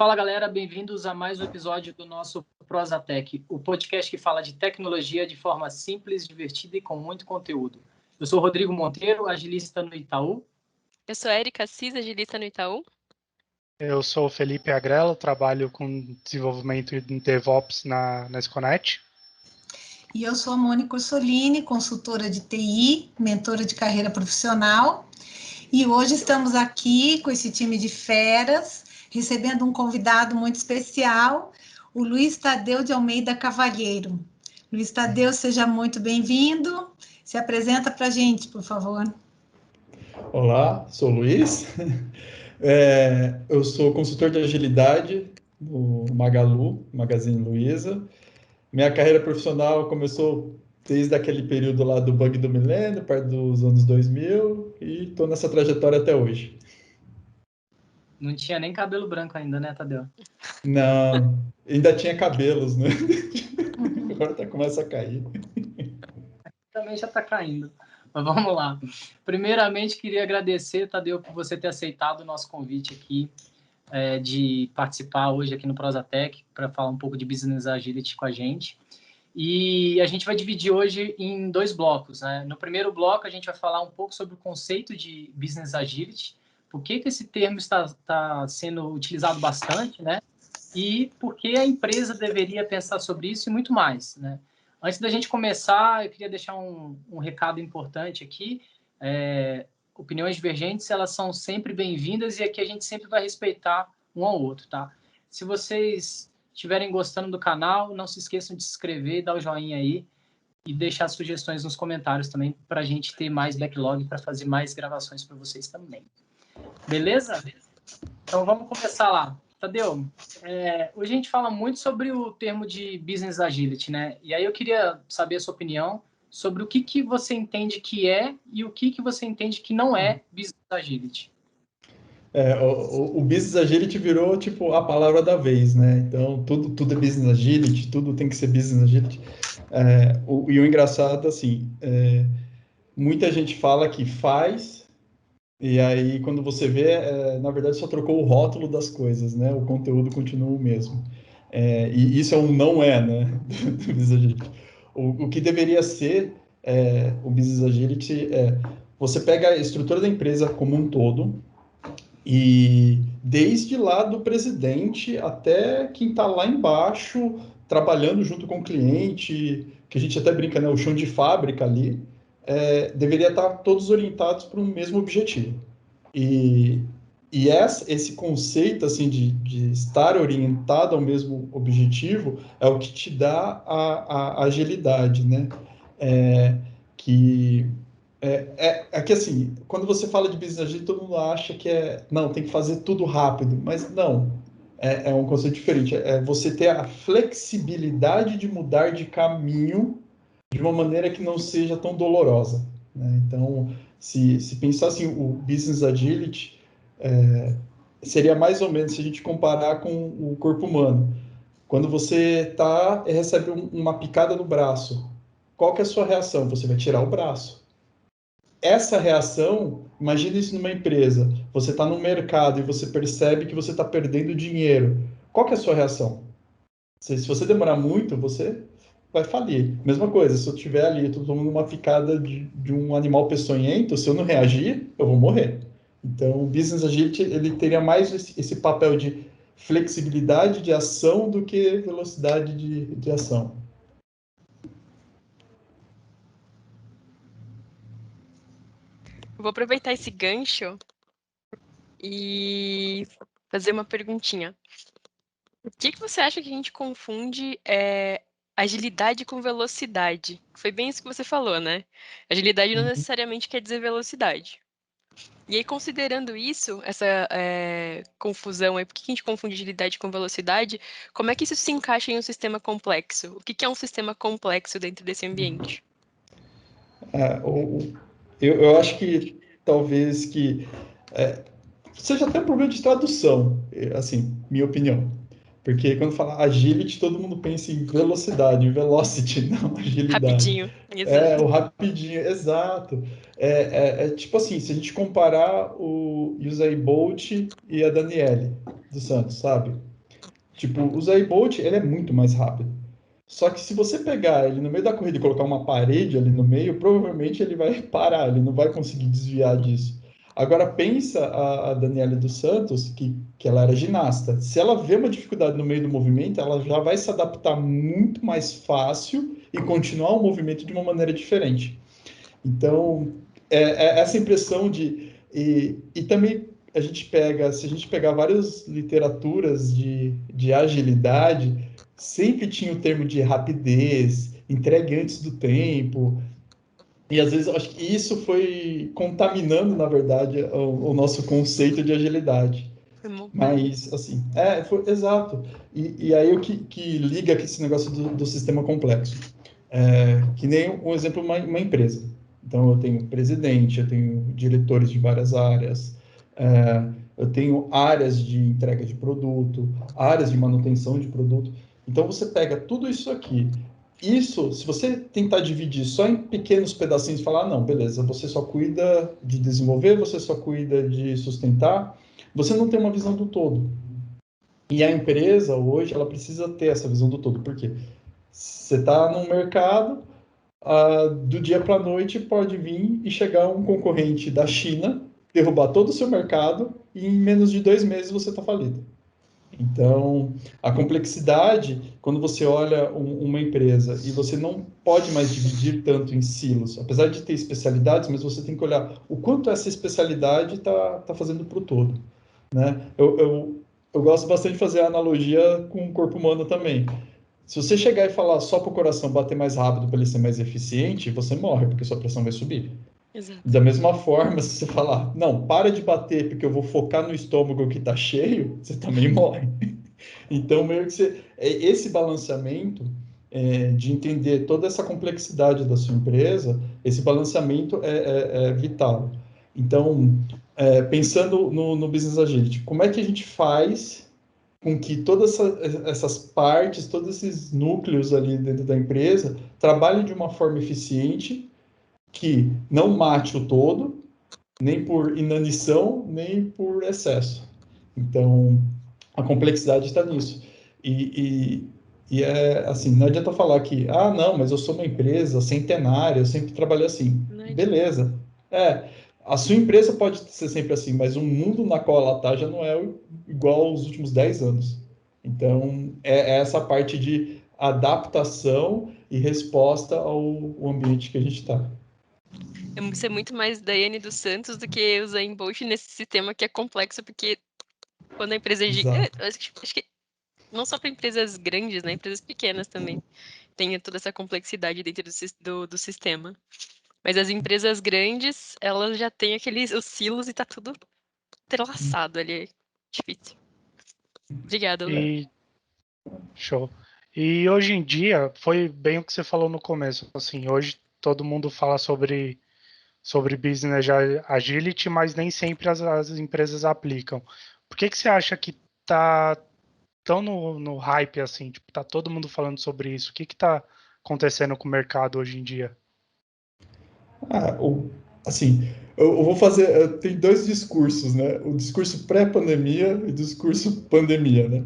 Fala, galera, bem-vindos a mais um episódio do nosso Prosatec, o podcast que fala de tecnologia de forma simples, divertida e com muito conteúdo. Eu sou o Rodrigo Monteiro, agilista no Itaú. Eu sou a Erika Assis, agilista no Itaú. Eu sou o Felipe Agrello, trabalho com desenvolvimento em DevOps na Esconet. E eu sou a Mônica Orsolini, consultora de TI, mentora de carreira profissional. E hoje estamos aqui com esse time de feras, recebendo um convidado muito especial, o Luiz Tadeu de Almeida Cavalheiro. Luiz Tadeu, seja muito bem-vindo. Se apresenta para a gente, por favor. Olá, sou o Luiz. Eu sou consultor de agilidade no Magalu, Magazine Luiza. Minha carreira profissional começou desde aquele período lá do bug do milênio, perto dos anos 2000, e estou nessa trajetória até hoje. Não tinha nem cabelo branco ainda, né, Tadeu? Não, ainda tinha cabelos, né? Agora começa a cair. Também já está caindo. Mas vamos lá. Primeiramente, queria agradecer, Tadeu, por você ter aceitado o nosso convite aqui, de participar hoje aqui no Prosatec, para falar um pouco de Business Agility com a gente. E a gente vai dividir hoje em dois blocos, né? No primeiro bloco, a gente vai falar um pouco sobre o conceito de Business Agility, por que esse termo está sendo utilizado bastante, né? E por que a empresa deveria pensar sobre isso e muito mais, né? Antes da gente começar, eu queria deixar um recado importante aqui. Opiniões divergentes, elas são sempre bem-vindas e aqui a gente sempre vai respeitar um ao outro, tá? Se vocês estiverem gostando do canal, não se esqueçam de se inscrever, dar o joinha aí e deixar sugestões nos comentários também para a gente ter mais backlog para fazer mais gravações para vocês também. Beleza? Então vamos começar lá. Tadeu, hoje a gente fala muito sobre o termo de Business Agility, né? E aí eu queria saber a sua opinião sobre o que você entende que é e o que você entende que não é Business Agility. O Business Agility virou, tipo, a palavra da vez, né? Então, tudo é Business Agility, tudo tem que ser Business Agility. E o engraçado, assim, muita gente fala que faz, e aí, quando você vê, na verdade, só trocou o rótulo das coisas, né? O conteúdo continua o mesmo. E isso é um não é, né? Do Business Agility. O que deveria ser o Business Agility você pega a estrutura da empresa como um todo, e desde lá do presidente até quem está lá embaixo, trabalhando junto com o cliente, que a gente até brinca, né? O chão de fábrica ali, deveria estar todos orientados para o mesmo objetivo. E esse conceito assim, de estar orientado ao mesmo objetivo é o que te dá a agilidade, né? Que assim, quando você fala de Business Agility, todo mundo acha que não, tem que fazer tudo rápido, mas não, é um conceito diferente, você ter a flexibilidade de mudar de caminho de uma maneira que não seja tão dolorosa, né? Então, se pensar assim, o Business Agility seria mais ou menos, se a gente comparar com o corpo humano, quando você recebe uma picada no braço, qual que é a sua reação? Você vai tirar o braço. Essa reação, imagina isso numa empresa, você está no mercado e você percebe que você está perdendo dinheiro. Qual que é a sua reação? Se você demorar muito, você vai falir. Mesma coisa, se eu estiver ali, estou tomando uma picada de um animal peçonhento, se eu não reagir, eu vou morrer. Então, o Business Agility, ele teria mais esse papel de flexibilidade de ação do que velocidade de ação. Vou aproveitar esse gancho e fazer uma perguntinha. O que você acha que a gente confunde agilidade com velocidade? Foi bem isso que você falou, né? Agilidade não necessariamente quer dizer velocidade. E aí, considerando isso, essa confusão, por que a gente confunde agilidade com velocidade, como é que isso se encaixa em um sistema complexo? O que é um sistema complexo dentro desse ambiente? Eu acho que talvez seja até um problema de tradução, assim, minha opinião. Porque quando fala agility, todo mundo pensa em velocidade, velocity, não agilidade. Rapidinho, exato. O rapidinho, exato. Tipo assim, se a gente comparar o Usain Bolt e a Daniele dos Santos, sabe? Tipo, o Usain Bolt, ele é muito mais rápido. Só que se você pegar ele no meio da corrida e colocar uma parede ali no meio, provavelmente ele vai parar, ele não vai conseguir desviar disso. Agora pensa a Daniela dos Santos, que ela era ginasta. Se ela vê uma dificuldade no meio do movimento, ela já vai se adaptar muito mais fácil e continuar o movimento de uma maneira diferente. Então, essa impressão de... E também a gente pega, se a gente pegar várias literaturas de agilidade, sempre tinha o termo de rapidez, entregue antes do tempo, e às vezes eu acho que isso foi contaminando, na verdade, o nosso conceito de agilidade. Mas, assim, foi exato. E aí o que liga aqui esse negócio do sistema complexo? Que nem um exemplo, uma empresa. Então, eu tenho presidente, eu tenho diretores de várias áreas, eu tenho áreas de entrega de produto, áreas de manutenção de produto. Então, você pega tudo isso aqui. Isso, se você tentar dividir só em pequenos pedacinhos e falar, não, beleza, você só cuida de desenvolver, você só cuida de sustentar, você não tem uma visão do todo. E a empresa, hoje, ela precisa ter essa visão do todo. Por quê? Você está num mercado, do dia para a noite pode vir e chegar um concorrente da China, derrubar todo o seu mercado e em menos de 2 meses você está falido. Então, a complexidade, quando você olha uma empresa e você não pode mais dividir tanto em silos, apesar de ter especialidades, mas você tem que olhar o quanto essa especialidade está fazendo para o todo. Né? Eu gosto bastante de fazer a analogia com o corpo humano também. Se você chegar e falar só para o coração bater mais rápido para ele ser mais eficiente, você morre, porque sua pressão vai subir. Exato. Da mesma forma, se você falar, não, para de bater porque eu vou focar no estômago que está cheio, você também morre. Então, meio que esse balanceamento de entender toda essa complexidade da sua empresa, esse balanceamento é vital. Então, pensando no Business Agility, como é que a gente faz com que todas essas partes, todos esses núcleos ali dentro da empresa trabalhem de uma forma eficiente, que não mate o todo, nem por inanição, nem por excesso. Então, a complexidade está nisso. E é assim, não adianta falar que, não, mas eu sou uma empresa centenária, eu sempre trabalhei assim. Beleza. A sua empresa pode ser sempre assim, mas o mundo na qual ela está já não é igual aos últimos 10 anos. Então, é essa parte de adaptação e resposta ao ambiente que a gente está. Você é muito mais Daiane dos Santos do que o Usain Bolt nesse sistema que é complexo, porque quando a empresa é gigante, acho que não só para empresas grandes, né, empresas pequenas também, tem toda essa complexidade dentro do sistema. Mas as empresas grandes, elas já têm os silos e tá tudo entrelaçado ali. Difícil. Obrigada, Léo. Show. E hoje em dia, foi bem o que você falou no começo, assim, hoje todo mundo fala sobre business agility, mas nem sempre as empresas aplicam. Por que você acha que tá tão no hype assim? Tipo, tá todo mundo falando sobre isso. O que tá acontecendo com o mercado hoje em dia? Assim, eu vou fazer. Tem 2 discursos, né? O discurso pré-pandemia e o discurso pandemia, né?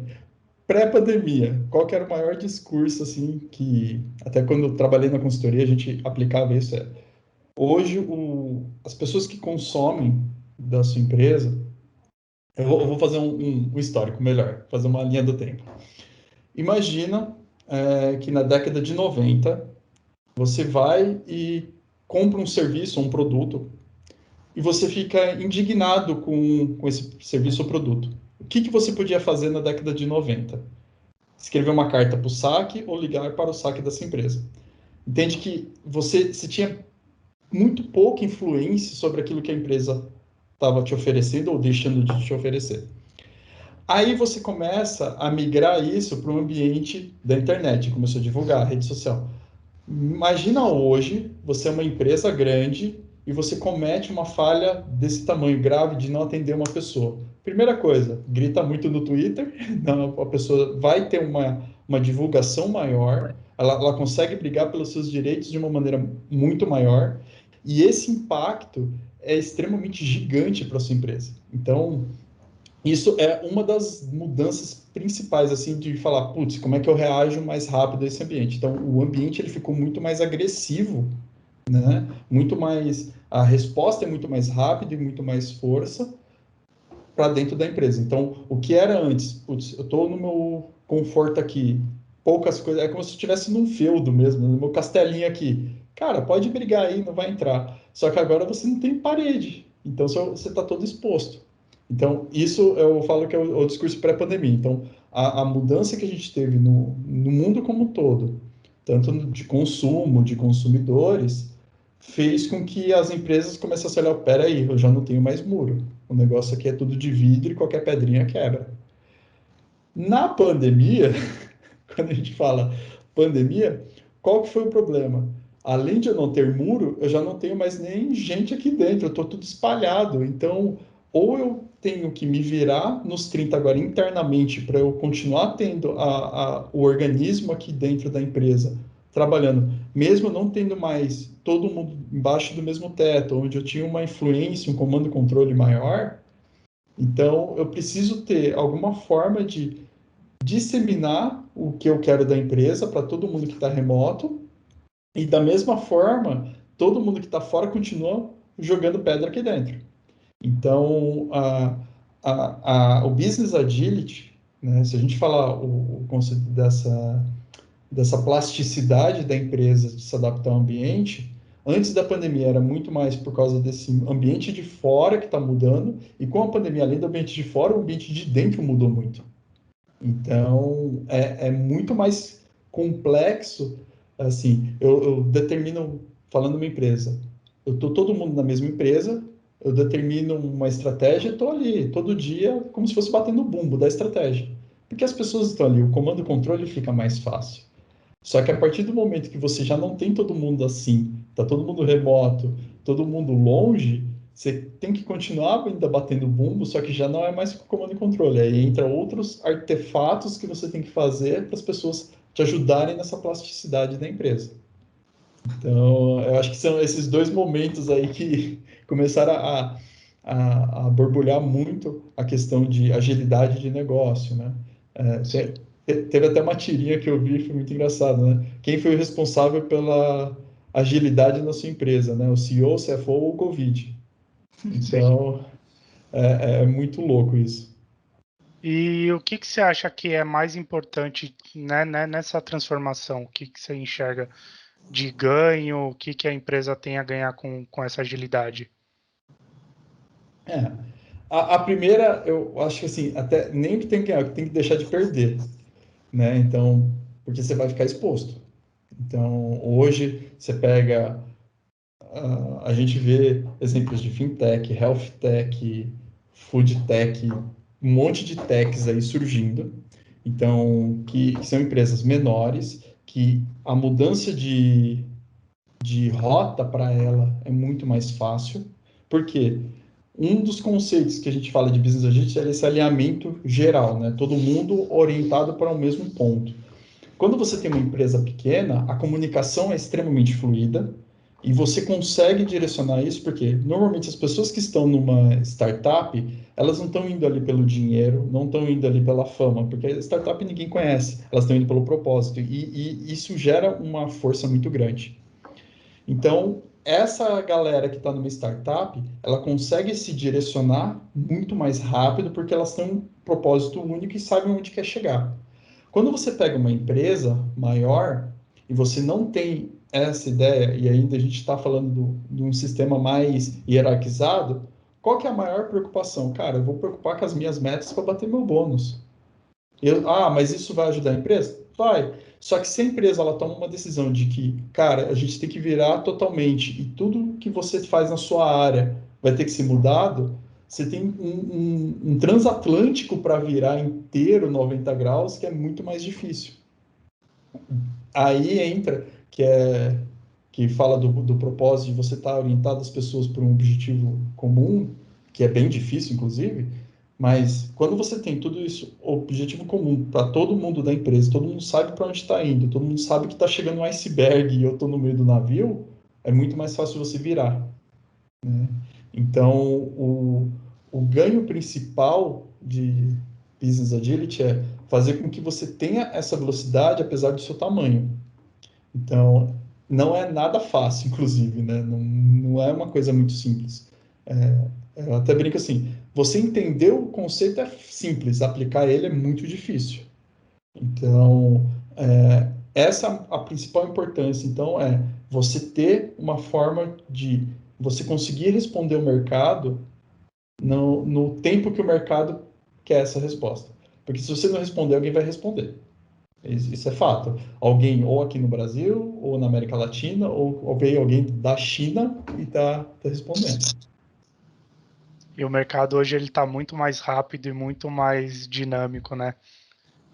Pré-pandemia, qual que era o maior discurso, assim, que até quando eu trabalhei na consultoria a gente aplicava isso? Hoje, as pessoas que consomem da sua empresa, eu vou fazer um histórico melhor, fazer uma linha do tempo. Imagina que na década de 90, você vai e compra um serviço, um produto, e você fica indignado com esse serviço ou produto. O que você podia fazer na década de 90? Escrever uma carta para o saque ou ligar para o saque dessa empresa. Entende que você tinha muito pouca influência sobre aquilo que a empresa estava te oferecendo ou deixando de te oferecer. Aí você começa a migrar isso para o ambiente da internet, começou a divulgar, rede social. Imagina hoje, você é uma empresa grande e você comete uma falha desse tamanho grave de não atender uma pessoa. Primeira coisa, grita muito no Twitter, a pessoa vai ter uma divulgação maior, ela consegue brigar pelos seus direitos de uma maneira muito maior, e esse impacto é extremamente gigante para a sua empresa. Então, Isso é uma das mudanças principais, assim, de falar, putz, como é que eu reajo mais rápido a esse ambiente? Então, o ambiente ele ficou muito mais agressivo, né? Muito mais, a resposta é muito mais rápida e muito mais força para dentro da empresa. Então, o que era antes, putz, eu estou no meu conforto aqui, poucas coisas, é como se eu estivesse num feudo mesmo, no meu castelinho aqui. Cara, pode brigar aí, não vai entrar. Só que agora você não tem parede, então você está todo exposto. Então, isso eu falo que é o discurso pré-pandemia. Então, a mudança que a gente teve no mundo como um todo, tanto de consumo, de consumidores, fez com que as empresas começassem a olhar, peraí, eu já não tenho mais muro. O negócio aqui é tudo de vidro e qualquer pedrinha quebra. Na pandemia, quando a gente fala pandemia, qual que foi o problema? Além de eu não ter muro, eu já não tenho mais nem gente aqui dentro, eu estou tudo espalhado. Então, ou eu tenho que me virar nos 30 agora internamente para eu continuar tendo o organismo aqui dentro da empresa trabalhando, mesmo não tendo mais todo mundo embaixo do mesmo teto, onde eu tinha uma influência, um comando e controle maior, então eu preciso ter alguma forma de disseminar o que eu quero da empresa para todo mundo que está remoto, e da mesma forma, todo mundo que está fora continua jogando pedra aqui dentro. Então, o Business Agility, né, se a gente falar o conceito dessa plasticidade da empresa de se adaptar ao ambiente, antes da pandemia era muito mais por causa desse ambiente de fora que está mudando, e com a pandemia, além do ambiente de fora, o ambiente de dentro mudou muito. Então, é muito mais complexo, assim, eu determino, falando uma empresa, eu estou todo mundo na mesma empresa, eu determino uma estratégia e estou ali, todo dia, como se fosse batendo o bumbo da estratégia. Porque as pessoas estão ali, o comando e controle fica mais fácil. Só que a partir do momento que você já não tem todo mundo assim, tá todo mundo remoto, todo mundo longe, você tem que continuar ainda batendo bumbo, só que já não é mais com comando e controle. Aí entra outros artefatos que você tem que fazer para as pessoas te ajudarem nessa plasticidade da empresa. Então, eu acho que são esses dois momentos aí que começaram a borbulhar muito a questão de agilidade de negócio, né? Teve até uma tirinha que eu vi, foi muito engraçado, né? Quem foi o responsável pela agilidade na sua empresa, né? O CEO, o CFO ou o Covid? Então, é muito louco isso. E o que você acha que é mais importante, né, nessa transformação? O que você enxerga de ganho? O que a empresa tem a ganhar com essa agilidade? A primeira, eu acho que assim, até nem que tem que ganhar, tem que deixar de perder, né? Então, porque você vai ficar exposto. Então, hoje, você pega, a gente vê exemplos de fintech, health tech, food tech, um monte de techs aí surgindo. Então, que são empresas menores, que a mudança de rota para ela é muito mais fácil. Por quê? Um dos conceitos que a gente fala de business agility é esse alinhamento geral, né? Todo mundo orientado para o mesmo ponto. Quando você tem uma empresa pequena, a comunicação é extremamente fluida e você consegue direcionar isso porque normalmente as pessoas que estão numa startup, elas não estão indo ali pelo dinheiro, não estão indo ali pela fama, porque a startup ninguém conhece, elas estão indo pelo propósito e isso gera uma força muito grande. Então, essa galera que está numa startup, ela consegue se direcionar muito mais rápido porque elas têm um propósito único e sabem onde quer chegar. Quando você pega uma empresa maior e você não tem essa ideia, e ainda a gente está falando de um sistema mais hierarquizado, qual que é a maior preocupação? Cara, eu vou preocupar com as minhas metas para bater meu bônus. Mas isso vai ajudar a empresa? Vai. Só que se a empresa ela toma uma decisão de que, cara, a gente tem que virar totalmente e tudo que você faz na sua área vai ter que ser mudado, você tem um transatlântico para virar inteiro 90 graus que é muito mais difícil. Aí entra que fala do propósito de você estar orientado as pessoas para um objetivo comum, que é bem difícil, inclusive, mas quando você tem tudo isso, objetivo comum para todo mundo da empresa, todo mundo sabe para onde está indo, todo mundo sabe que está chegando um iceberg e eu estou no meio do navio, é muito mais fácil você virar, né? Então, o ganho principal de Business Agility é fazer com que você tenha essa velocidade apesar do seu tamanho. Então, não é nada fácil, inclusive, né? Não é uma coisa muito simples. Eu até brinco assim, você entender o conceito é simples, aplicar ele é muito difícil. Então, essa a principal importância. Então, é você ter uma forma de você conseguir responder o mercado no tempo que o mercado quer essa resposta. Porque se você não responder, alguém vai responder. Isso é fato. Alguém, ou aqui no Brasil, ou na América Latina, ou veio alguém da China e está respondendo. E o mercado hoje ele está muito mais rápido e muito mais dinâmico, né?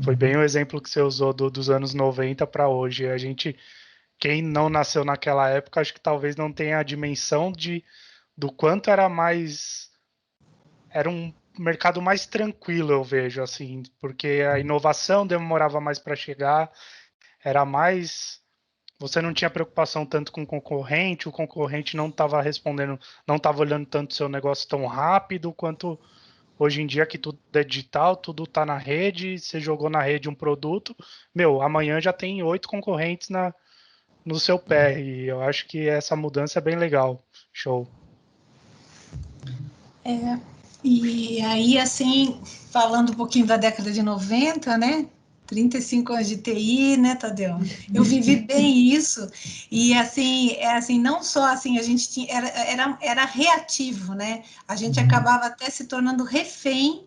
Foi bem o exemplo que você usou dos anos 90 para hoje. Quem não nasceu naquela época, acho que talvez não tenha a dimensão do quanto era um mercado mais tranquilo, eu vejo, assim, porque a inovação demorava mais para chegar, era mais. Você não tinha preocupação tanto com o concorrente não estava respondendo, não estava olhando tanto o seu negócio tão rápido quanto hoje em dia, que tudo é digital, tudo está na rede, você jogou na rede um produto, amanhã já tem 8 concorrentes no seu pé, e eu acho que essa mudança é bem legal. Show. E aí, assim, falando um pouquinho da década de 90, né? 35 anos de TI, né, Tadeu? Eu vivi bem isso, e assim, não só assim, a gente tinha, era reativo, né? A gente acabava até se tornando refém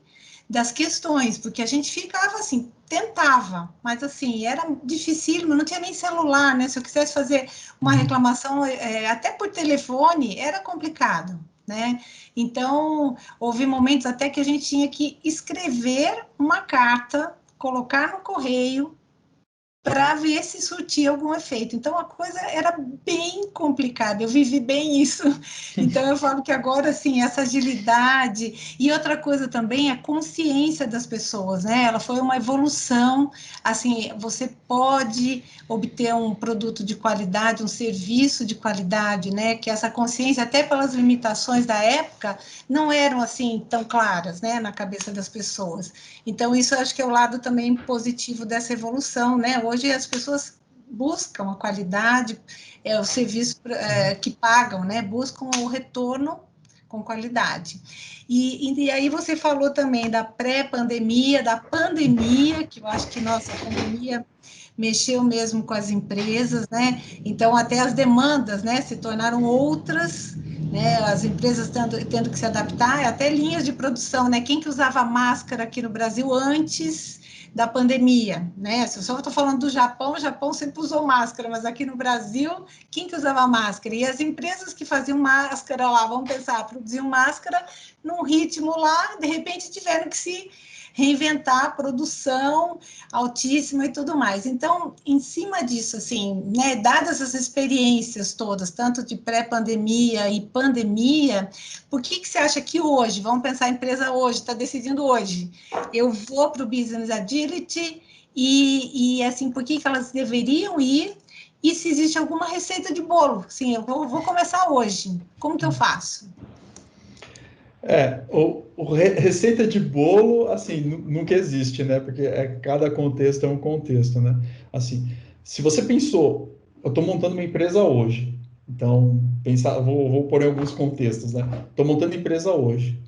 das questões, porque a gente ficava assim, tentava, mas assim, era dificílimo, não tinha nem celular, né? Se eu quisesse fazer uma reclamação, até por telefone, era complicado, né? Então, houve momentos até que a gente tinha que escrever uma carta, colocar no correio, para ver se surtia algum efeito. Então, a coisa era bem complicada, eu vivi bem isso. Então, eu falo que agora, assim, essa agilidade... E outra coisa também, a consciência das pessoas, né? Ela foi uma evolução, assim, você pode obter um produto de qualidade, um serviço de qualidade, né? Que essa consciência, até pelas limitações da época, não eram, assim, tão claras, né? Na cabeça das pessoas. Então, isso eu acho que é o lado também positivo dessa evolução, né? Hoje as pessoas buscam a qualidade, o serviço que pagam, né? Buscam o retorno com qualidade. E aí você falou também da pré-pandemia, da pandemia, que eu acho que, nossa, a pandemia mexeu mesmo com as empresas, né? Então, até as demandas, né, se tornaram outras, né? As empresas tendo que se adaptar, até linhas de produção, né? Quem que usava máscara aqui no Brasil antes da pandemia, né? Se eu só estou falando do Japão, o Japão sempre usou máscara, mas aqui no Brasil, quem que usava máscara? E as empresas que faziam máscara lá, vamos pensar, produziam máscara num ritmo lá, de repente tiveram que se reinventar a produção altíssima e tudo mais. Então, em cima disso, assim, né, dadas as experiências todas, tanto de pré-pandemia e pandemia, por que você acha que hoje, vamos pensar a empresa hoje, está decidindo hoje, eu vou para o Business Agility e assim, por que elas deveriam ir? E se existe alguma receita de bolo? Sim, eu vou começar hoje. Como que eu faço? Receita de bolo, assim, nunca existe, né? Porque cada contexto é um contexto, né? Assim, se você pensou, eu estou montando uma empresa hoje, então, vou pôr em alguns contextos, né? Estou montando empresa hoje.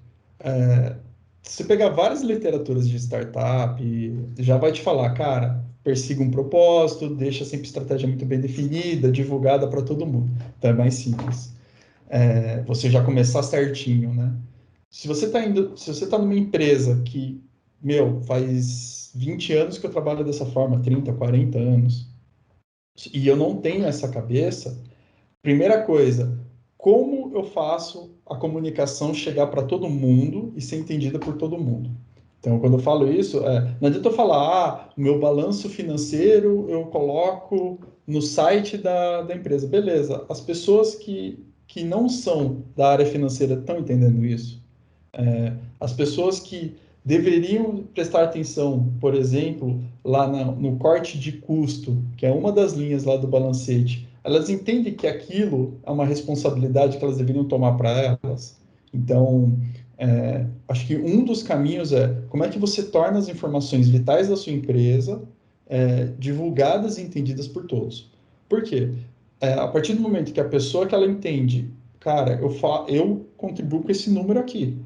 Se você pegar várias literaturas de startup, já vai te falar, cara, persiga um propósito, deixa sempre estratégia muito bem definida, divulgada para todo mundo. Então, é mais simples. Você já começar certinho, né? Se você está numa empresa que, faz 20 anos que eu trabalho dessa forma, 30, 40 anos, e eu não tenho essa cabeça, primeira coisa, como eu faço a comunicação chegar para todo mundo e ser entendida por todo mundo? Então, quando eu falo isso, não adianta eu falar, o meu balanço financeiro eu coloco no site da empresa. Beleza, as pessoas que não são da área financeira estão entendendo isso? As pessoas que deveriam prestar atenção, por exemplo, lá no corte de custo, que é uma das linhas lá do balancete, elas entendem que aquilo é uma responsabilidade que elas deveriam tomar para elas. Então, Acho que um dos caminhos é como é que você torna as informações vitais da sua empresa divulgadas e entendidas por todos. Por quê? A partir do momento que a pessoa que ela entende, cara, eu contribuo com esse número aqui,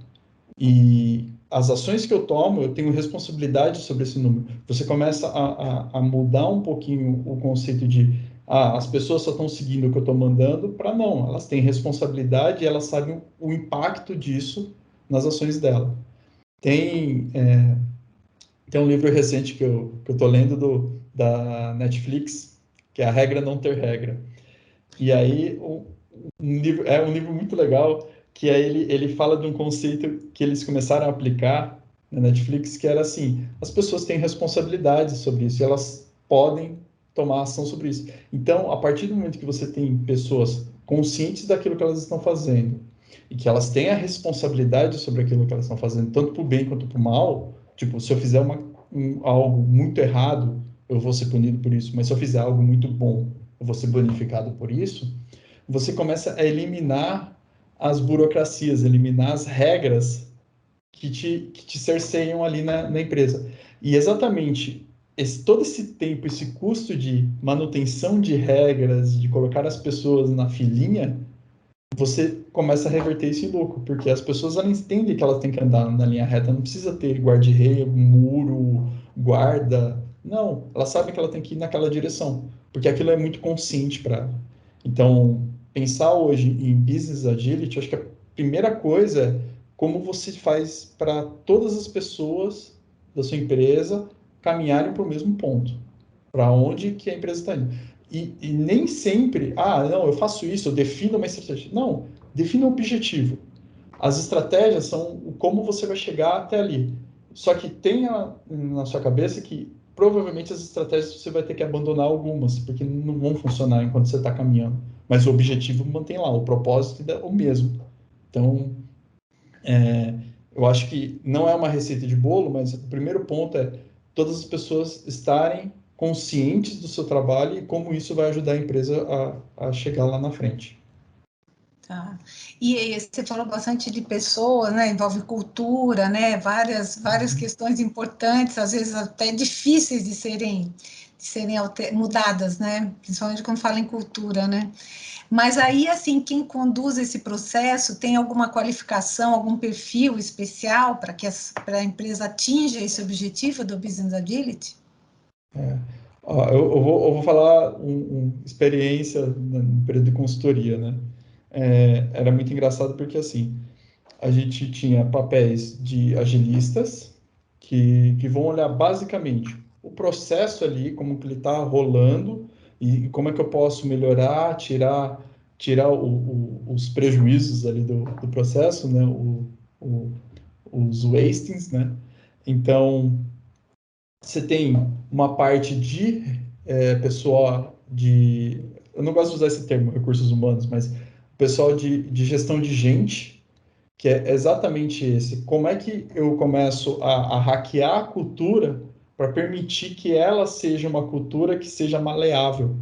e as ações que eu tomo, eu tenho responsabilidade sobre esse número. Você começa a mudar um pouquinho o conceito de as pessoas só estão seguindo o que eu estou mandando, para não, elas têm responsabilidade e elas sabem o impacto disso nas ações dela. Tem um livro recente que eu estou lendo da Netflix, que é A Regra Não Ter Regra. E aí, um livro muito legal, que aí ele fala de um conceito que eles começaram a aplicar na Netflix, que era assim, as pessoas têm responsabilidade sobre isso, e elas podem tomar ação sobre isso. Então, a partir do momento que você tem pessoas conscientes daquilo que elas estão fazendo, e que elas têm a responsabilidade sobre aquilo que elas estão fazendo, tanto para o bem quanto para o mal, tipo, se eu fizer algo muito errado, eu vou ser punido por isso, mas se eu fizer algo muito bom, eu vou ser bonificado por isso, você começa a eliminar as burocracias, eliminar as regras que te cerceiam ali na empresa. E exatamente todo esse tempo, esse custo de manutenção de regras, de colocar as pessoas na filinha, você começa a reverter isso em lucro, porque as pessoas elas entendem que elas têm que andar na linha reta, não precisa ter guarda-reio, muro, guarda, não, elas sabem que ela tem que ir naquela direção, porque aquilo é muito consciente para ela. Então, pensar hoje em Business Agility, acho que a primeira coisa é como você faz para todas as pessoas da sua empresa caminharem para o mesmo ponto, para onde que a empresa está indo. E nem sempre, não, eu faço isso, eu defino uma estratégia. Não, defina um objetivo. As estratégias são como você vai chegar até ali. Só que tenha na sua cabeça que provavelmente as estratégias você vai ter que abandonar algumas, porque não vão funcionar enquanto você está caminhando. Mas o objetivo mantém lá, o propósito é o mesmo. Então, eu acho que não é uma receita de bolo, mas o primeiro ponto é todas as pessoas estarem conscientes do seu trabalho e como isso vai ajudar a empresa a chegar lá na frente. Tá. E você falou bastante de pessoas, né? Envolve cultura, né? Várias questões importantes, às vezes até difíceis de serem mudadas, né? Principalmente quando fala em cultura, né? Mas aí, assim, quem conduz esse processo tem alguma qualificação, algum perfil especial para que a empresa atinja esse objetivo do Business Agility? Eu vou falar uma experiência no período de consultoria, né? Era muito engraçado porque, assim, a gente tinha papéis de agilistas que vão olhar basicamente o processo ali, como que ele está rolando e como é que eu posso melhorar, tirar os prejuízos ali do processo, né? Os wastings, né? Então, você tem uma parte de pessoal eu não gosto de usar esse termo, recursos humanos, mas pessoal de gestão de gente, que é exatamente esse. Como é que eu começo a hackear a cultura para permitir que ela seja uma cultura que seja maleável?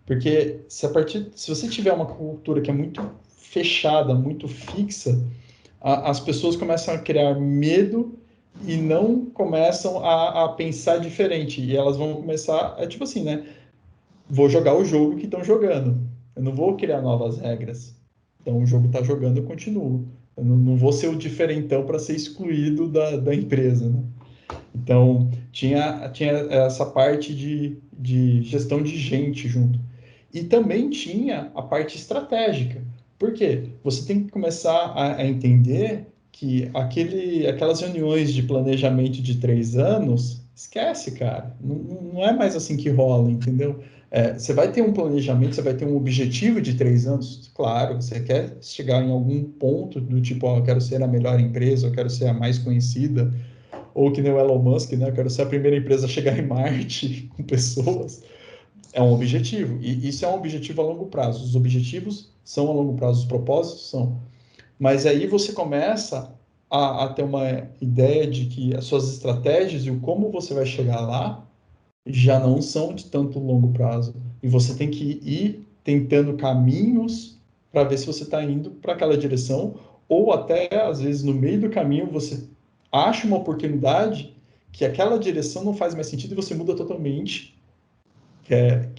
Porque se você tiver uma cultura que é muito fechada, muito fixa, as pessoas começam a criar medo e não começam a pensar diferente. E elas vão começar, tipo assim, né? Vou jogar o jogo que estão jogando. Eu não vou criar novas regras. Então, o jogo está jogando, eu continuo. Eu não vou ser o diferentão para ser excluído da empresa, né? Então, tinha essa parte de gestão de gente junto. E também tinha a parte estratégica. Por quê? Você tem que começar a entender que aquelas reuniões de planejamento de 3 anos, esquece, cara. Não é mais assim que rola, entendeu? Você vai ter um planejamento, você vai ter um objetivo de 3 anos, claro, você quer chegar em algum ponto do tipo, eu quero ser a melhor empresa, eu quero ser a mais conhecida, ou que nem o Elon Musk, né? Eu quero ser a primeira empresa a chegar em Marte com pessoas. É um objetivo, e isso é um objetivo a longo prazo. Os objetivos são a longo prazo, os propósitos são. Mas aí você começa a ter uma ideia de que as suas estratégias e o como você vai chegar lá já não são de tanto longo prazo. E você tem que ir tentando caminhos para ver se você está indo para aquela direção ou até, às vezes, no meio do caminho, você acha uma oportunidade que aquela direção não faz mais sentido e você muda totalmente, que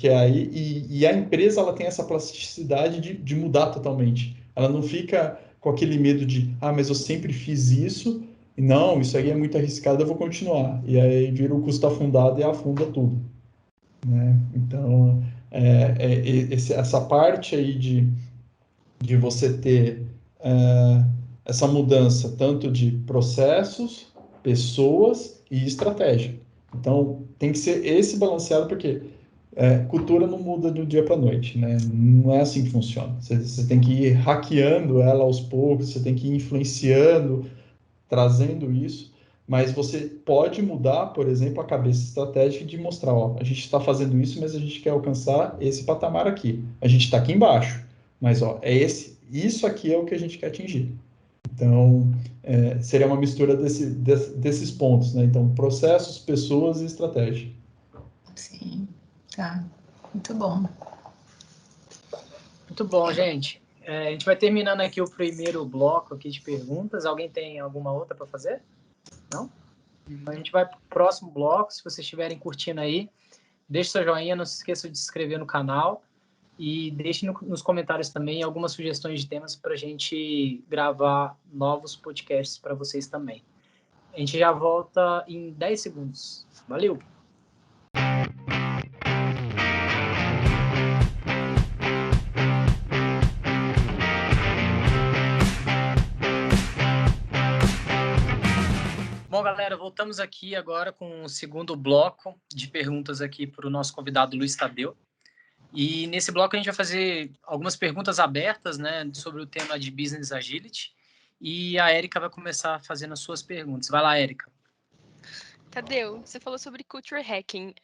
é aí, e a empresa ela tem essa plasticidade de mudar totalmente. Ela não fica com aquele medo de, mas eu sempre fiz isso, e não, isso aí é muito arriscado, eu vou continuar. E aí vira o custo afundado e afunda tudo. Né? Então, essa parte aí de você ter essa mudança tanto de processos, pessoas e estratégia. Então, tem que ser esse balanceado, porque cultura não muda de um dia para a noite, né? Não é assim que funciona. Você tem que ir hackeando ela aos poucos, você tem que ir influenciando, trazendo isso, mas você pode mudar, por exemplo, a cabeça estratégica de mostrar, ó, a gente está fazendo isso, mas a gente quer alcançar esse patamar aqui. A gente está aqui embaixo, mas ó, isso aqui é o que a gente quer atingir. Então, seria uma mistura desses pontos, né? Então, processos, pessoas e estratégia. Sim, tá. Muito bom. Muito bom, gente. A gente vai terminando aqui o primeiro bloco aqui de perguntas. Alguém tem alguma outra para fazer? Não? A gente vai para o próximo bloco. Se vocês estiverem curtindo aí, deixe seu joinha, não se esqueça de se inscrever no canal e deixe nos comentários também algumas sugestões de temas para a gente gravar novos podcasts para vocês também. A gente já volta em 10 segundos. Valeu! Bom, galera, voltamos aqui agora com o segundo bloco de perguntas aqui para o nosso convidado Luiz Tadeu. E nesse bloco a gente vai fazer algumas perguntas abertas, né, sobre o tema de Business Agility. E a Érica vai começar fazendo as suas perguntas. Vai lá, Érica. Tadeu, você falou sobre culture hacking.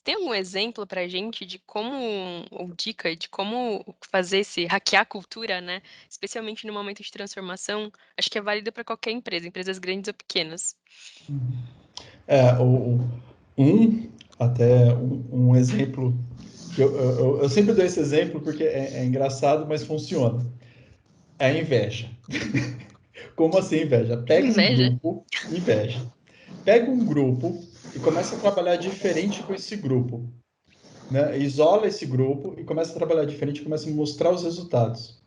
Tem algum exemplo para a gente de como, ou dica de como fazer hackear a cultura, né? Especialmente no momento de transformação, acho que é válido para qualquer empresa, empresas grandes ou pequenas. Um exemplo, eu sempre dou esse exemplo porque é engraçado, mas funciona. É a inveja. Como assim inveja? Pega um grupo e começa a trabalhar diferente com esse grupo. Né? Isola esse grupo e começa a trabalhar diferente, começa a mostrar os resultados.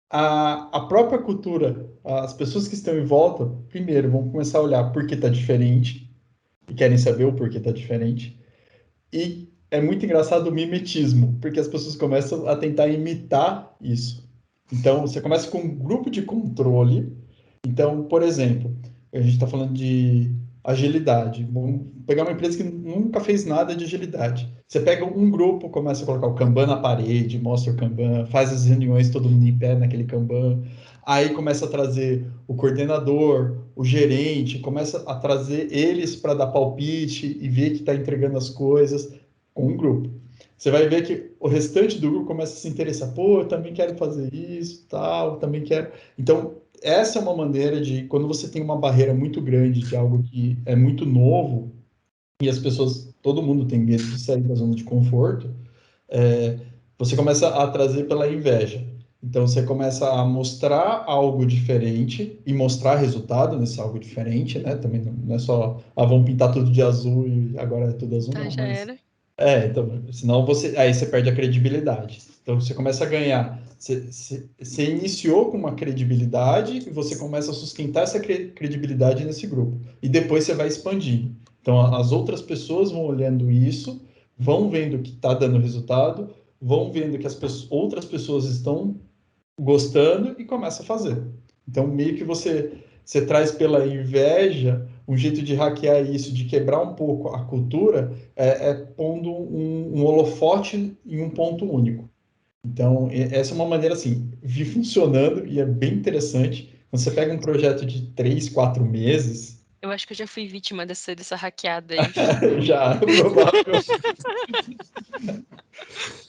A própria cultura, as pessoas que estão em volta, primeiro vão começar a olhar por que está diferente e querem saber o porquê está diferente. E é muito engraçado o mimetismo, porque as pessoas começam a tentar imitar isso. Então, você começa com um grupo de controle. Então, por exemplo, a gente está falando de agilidade. Vamos pegar uma empresa que nunca fez nada de agilidade. Você pega um grupo, começa a colocar o Kanban na parede, mostra o Kanban, faz as reuniões todo mundo em pé naquele Kanban. Aí começa a trazer o coordenador, o gerente, começa a trazer eles para dar palpite e ver que está entregando as coisas com um grupo. Você vai ver que o restante do grupo começa a se interessar. Pô, eu também quero fazer isso, tal, também quero. Então, essa é uma maneira de, quando você tem uma barreira muito grande de algo que é muito novo, e as pessoas, todo mundo tem medo de sair da zona de conforto, você começa a trazer pela inveja. Então, você começa a mostrar algo diferente e mostrar resultado nesse algo diferente, né? Também não é só, vamos pintar tudo de azul e agora é tudo azul, não. Já era. Então, senão aí você perde a credibilidade. Então, você começa a ganhar. Você iniciou com uma credibilidade e você começa a sustentar essa credibilidade nesse grupo. E depois você vai expandindo. Então, as outras pessoas vão olhando isso, vão vendo que está dando resultado, vão vendo que outras pessoas estão gostando e começa a fazer. Então, meio que você traz pela inveja um jeito de hackear isso, de quebrar um pouco a cultura, pondo um holofote em um ponto único. Então, essa é uma maneira, assim, vi funcionando e é bem interessante. Quando você pega um projeto de 3, 4 meses... Eu acho que eu já fui vítima dessa hackeada aí. Já, provável.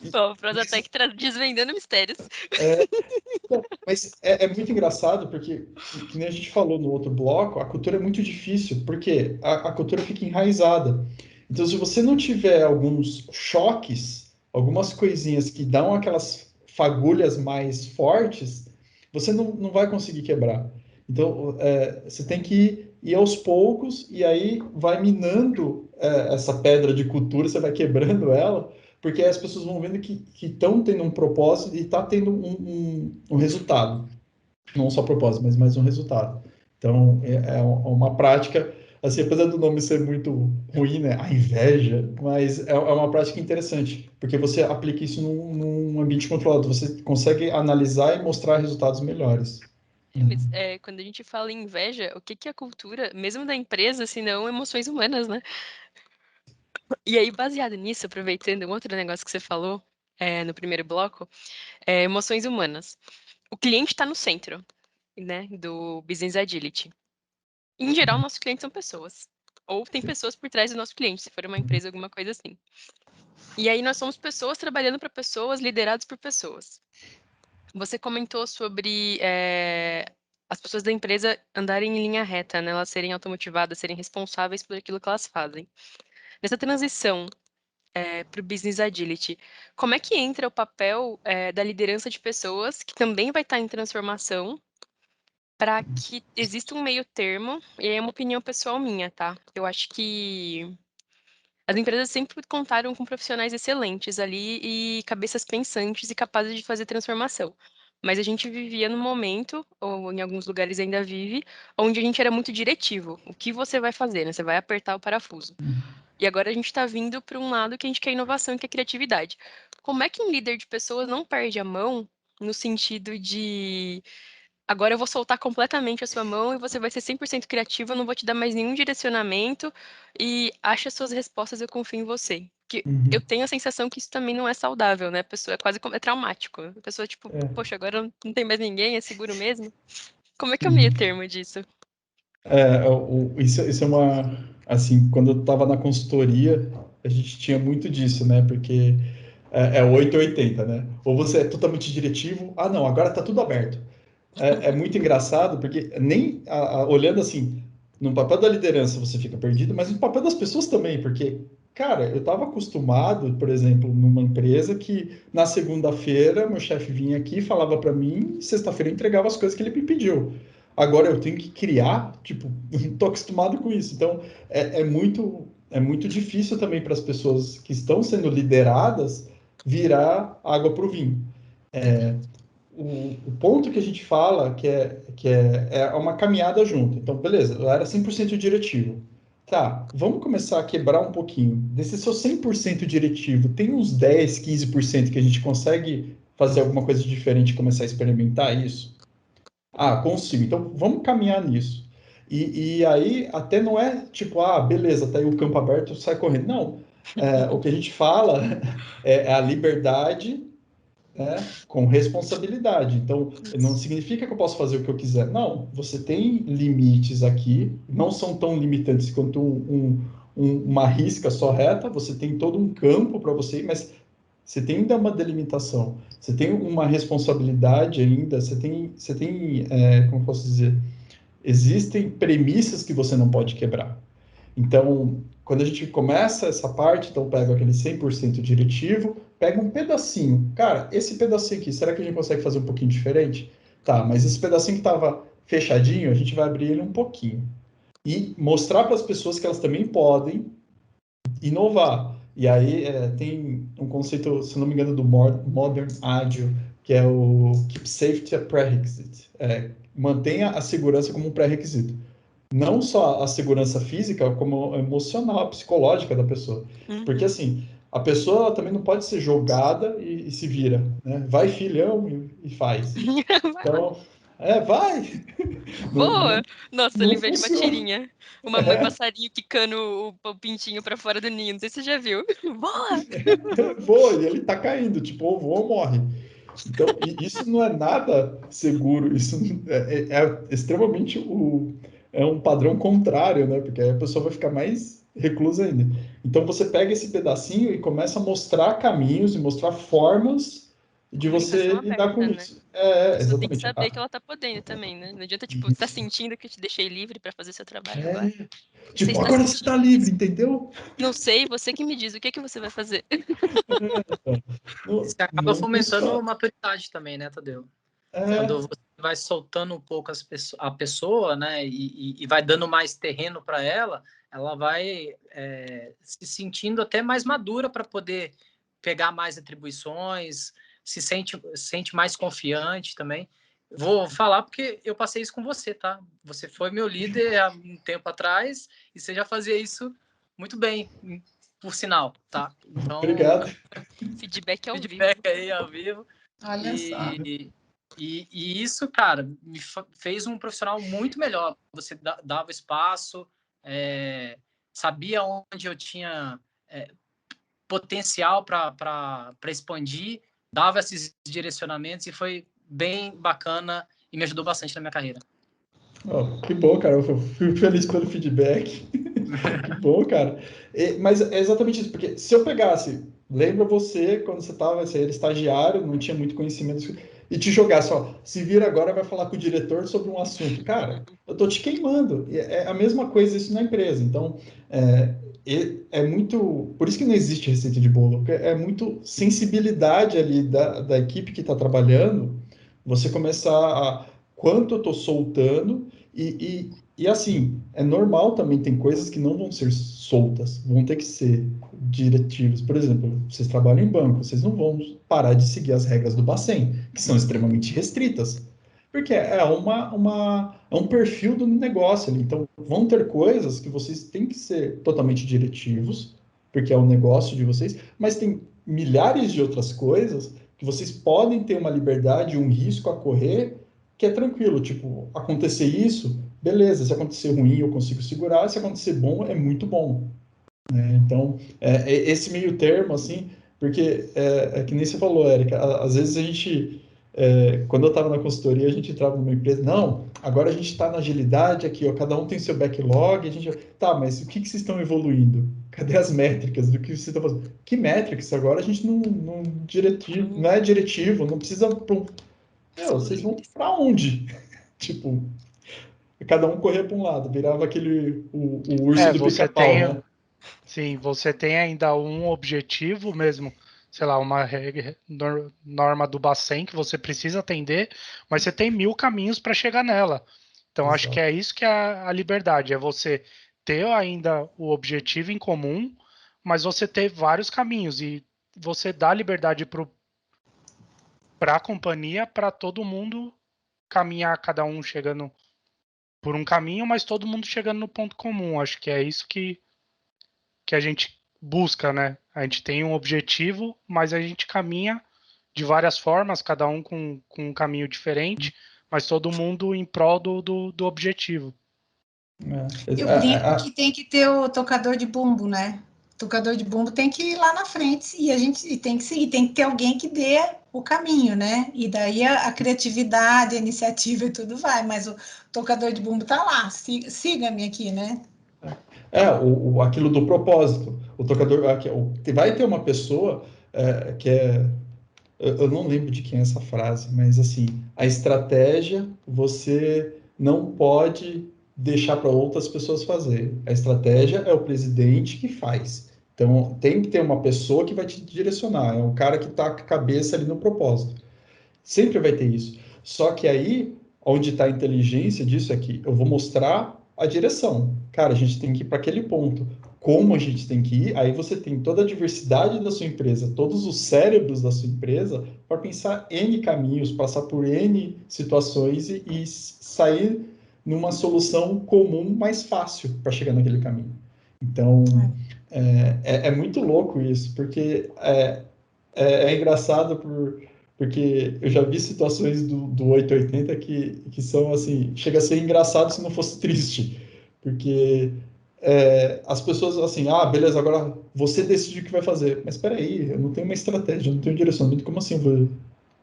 Bom, Prosatec desvendando mistérios. Mas é muito engraçado porque, que nem a gente falou no outro bloco, a cultura é muito difícil, porque a cultura fica enraizada. Então, se você não tiver alguns choques, algumas coisinhas que dão aquelas fagulhas mais fortes, você não vai conseguir quebrar. Então, você tem que ir aos poucos e aí vai minando essa pedra de cultura, você vai quebrando ela, porque aí as pessoas vão vendo que estão tendo um propósito e está tendo um resultado. Não só propósito, mas mais um resultado. Então, é uma prática, assim, apesar do nome ser muito ruim, né? A inveja, mas é uma prática interessante, porque você aplica isso num ambiente controlado, você consegue analisar e mostrar resultados melhores. Mas, quando a gente fala em inveja, o que que é a cultura, mesmo da empresa, se não emoções humanas, né? E aí, baseado nisso, aproveitando um outro negócio que você falou no primeiro bloco, emoções humanas. O cliente está no centro, né, do Business Agility. Em geral, nossos clientes são pessoas. Ou tem pessoas por trás do nosso cliente, se for uma empresa, alguma coisa assim. E aí nós somos pessoas trabalhando para pessoas, liderados por pessoas. Você comentou sobre as pessoas da empresa andarem em linha reta, né? Elas serem automotivadas, serem responsáveis por aquilo que elas fazem. Nessa transição para o Business Agility, como é que entra o papel da liderança de pessoas, que também vai estar em transformação, para que exista um meio termo, e aí é uma opinião pessoal minha, tá? Eu acho que as empresas sempre contaram com profissionais excelentes ali e cabeças pensantes e capazes de fazer transformação. Mas a gente vivia num momento, ou em alguns lugares ainda vive, onde a gente era muito diretivo. O que você vai fazer, né? Você vai apertar o parafuso. E agora a gente está vindo para um lado que a gente quer inovação e quer criatividade. Como é que um líder de pessoas não perde a mão no sentido de agora eu vou soltar completamente a sua mão e você vai ser 100% criativo, eu não vou te dar mais nenhum direcionamento e acha suas respostas, eu confio em você. Que eu tenho a sensação que isso também não é saudável, né? A pessoa é quase como, é traumático. A pessoa, tipo, poxa, agora não tem mais ninguém, é seguro mesmo. Como é que é o meio termo disso? Isso é uma... Assim, quando eu estava na consultoria, a gente tinha muito disso, né? Porque é 8 ou 80, né? Ou você é totalmente diretivo, não, agora está tudo aberto. É muito engraçado, porque nem olhando assim, no papel da liderança você fica perdido, mas no papel das pessoas também, porque, cara, eu estava acostumado, por exemplo, numa empresa que na segunda-feira meu chefe vinha aqui e falava para mim, sexta-feira eu entregava as coisas que ele me pediu. Agora eu tenho que criar, tipo, não estou acostumado com isso. Então, é muito difícil também para as pessoas que estão sendo lideradas virar água para o vinho. O ponto que a gente fala é uma caminhada junto. Então, beleza, eu era 100% diretivo. Tá, vamos começar a quebrar um pouquinho. Desse seu 100% diretivo, tem uns 10, 15% que a gente consegue fazer alguma coisa diferente e começar a experimentar isso? Consigo. Então, vamos caminhar nisso. E aí, até não é tipo, beleza, tá aí o campo aberto, sai correndo. Não. O que a gente fala é a liberdade, né, com responsabilidade. Então, não significa que eu posso fazer o que eu quiser. Não, você tem limites aqui, não são tão limitantes quanto uma risca só reta, você tem todo um campo para você ir, mas você tem ainda uma delimitação, você tem uma responsabilidade ainda, você tem como posso dizer, existem premissas que você não pode quebrar. Então, quando a gente começa essa parte, então pega aquele 100% diretivo, pega um pedacinho. Cara, esse pedacinho aqui, será que a gente consegue fazer um pouquinho diferente? Tá, mas esse pedacinho que estava fechadinho, a gente vai abrir ele um pouquinho. E mostrar para as pessoas que elas também podem inovar. E aí tem um conceito, se não me engano, do Modern Agile, que é o Keep Safety a Prerequisite. Mantenha a segurança como um pré-requisito. Não só a segurança física, como a emocional, a psicológica da pessoa. Porque, assim, a pessoa ela também não pode ser jogada e se vira, né? Vai, filhão, e faz. Então, vai! Boa! Nossa, eu Não lembrei de uma funciona. tirinha. Uma mãe passarinho quicando o pintinho pra fora do ninho. Não sei se você já viu. Boa! Voa, e ele tá caindo, tipo, ou voa ou morre. Então, isso não é nada seguro, isso é extremamente é um padrão contrário, né? Porque aí a pessoa vai ficar mais reclusa ainda. Então, você pega esse pedacinho e começa a mostrar caminhos e mostrar formas de você Comunicação lidar com aberta, né? isso. A pessoa tem que Exatamente. saber que ela tá podendo também, né? Não adianta, tipo, tá sentindo que eu te deixei livre pra fazer seu trabalho agora. Você Tipo, está agora você tá sentindo livre, isso? entendeu? Não sei, você que me diz, o que que você vai fazer? Não, Você acaba não fomentando funciona. maturidade também, né, Tadeu? Quando você vai soltando um pouco a pessoa, né, e vai dando mais terreno para ela vai se sentindo até mais madura para poder pegar mais atribuições, se sente mais confiante também. Vou falar porque eu passei isso com você, tá? Você foi meu líder há um tempo atrás e você já fazia isso muito bem, por sinal, tá? Então, Obrigado. Feedback ao vivo. Feedback aí ao vivo. Olha só. E isso, cara, me fez um profissional muito melhor. Você dava espaço, sabia onde eu tinha potencial para expandir, dava esses direcionamentos e foi bem bacana e me ajudou bastante na minha carreira. Oh, que bom, cara. Eu fico feliz pelo feedback. Que bom, cara. Mas é exatamente isso, porque se eu pegasse, lembra você quando você era estagiário, não tinha muito conhecimento, e te jogasse, ó, se vira agora, vai falar com o diretor sobre um assunto. Cara, eu tô te queimando. É a mesma coisa isso na empresa. Então, é muito. Por isso que não existe receita de bolo, porque é muito sensibilidade ali da equipe que está trabalhando, você começar a quanto eu estou soltando e assim, é normal também, tem coisas que não vão ser soltas, vão ter que ser diretivas. Por exemplo, vocês trabalham em banco, vocês não vão parar de seguir as regras do Bacen, que são extremamente restritas, porque é um perfil do negócio ali. Então, vão ter coisas que vocês têm que ser totalmente diretivos, porque é o negócio de vocês, mas tem milhares de outras coisas que vocês podem ter uma liberdade, um risco a correr, que é tranquilo, tipo, acontecer isso, beleza, se acontecer ruim eu consigo segurar, se acontecer bom, é muito bom. Então, esse meio termo, assim, porque é que nem você falou, Érica, às vezes a gente, quando eu estava na consultoria, a gente entrava numa empresa, não, agora a gente está na agilidade aqui, ó, cada um tem seu backlog, a gente, tá, mas o que vocês estão evoluindo? Cadê as métricas do que vocês estão fazendo? Que métricas? Agora a gente não é diretivo, não precisa... vocês vão para onde? Tipo, cada um corria para um lado, virava o urso do pica-pau, né? Sim, você tem ainda um objetivo mesmo, sei lá, uma norma do Bacen que você precisa atender, mas você tem 1000 caminhos para chegar nela. Então, Exato. acho que é isso que é a liberdade, é você ter ainda o objetivo em comum, mas você ter vários caminhos e você dá liberdade para a companhia, para todo mundo caminhar, cada um chegando por um caminho, mas todo mundo chegando no ponto comum. Acho que é isso que a gente busca, né? A gente tem um objetivo, mas a gente caminha de várias formas, cada um com um caminho diferente, mas todo mundo em prol do objetivo. Eu brinco que tem que ter o tocador de bumbo, né? O tocador de bumbo tem que ir lá na frente e a gente tem que seguir, tem que ter alguém que dê o caminho, né? E daí a criatividade, a iniciativa e tudo vai, mas o tocador de bumbo tá lá, siga-me aqui, né? Aquilo do propósito. O tocador, vai ter uma pessoa que eu não lembro de quem é essa frase, mas assim, a estratégia você não pode deixar para outras pessoas fazerem. A estratégia é o presidente que faz. Então, tem que ter uma pessoa que vai te direcionar, é um cara que está com a cabeça ali no propósito. Sempre vai ter isso. Só que aí, onde está a inteligência disso é que eu vou mostrar a direção. Cara, a gente tem que ir para aquele ponto. Como a gente tem que ir, aí você tem toda a diversidade da sua empresa, todos os cérebros da sua empresa para pensar N caminhos, passar por N situações e sair numa solução comum mais fácil para chegar naquele caminho. Então, é muito louco isso, porque é engraçado porque eu já vi situações do 880 que são assim, chega a ser engraçado se não fosse triste, porque as pessoas assim, beleza, agora você decide o que vai fazer, mas espera aí, eu não tenho uma estratégia, eu não tenho um direcionamento, como assim?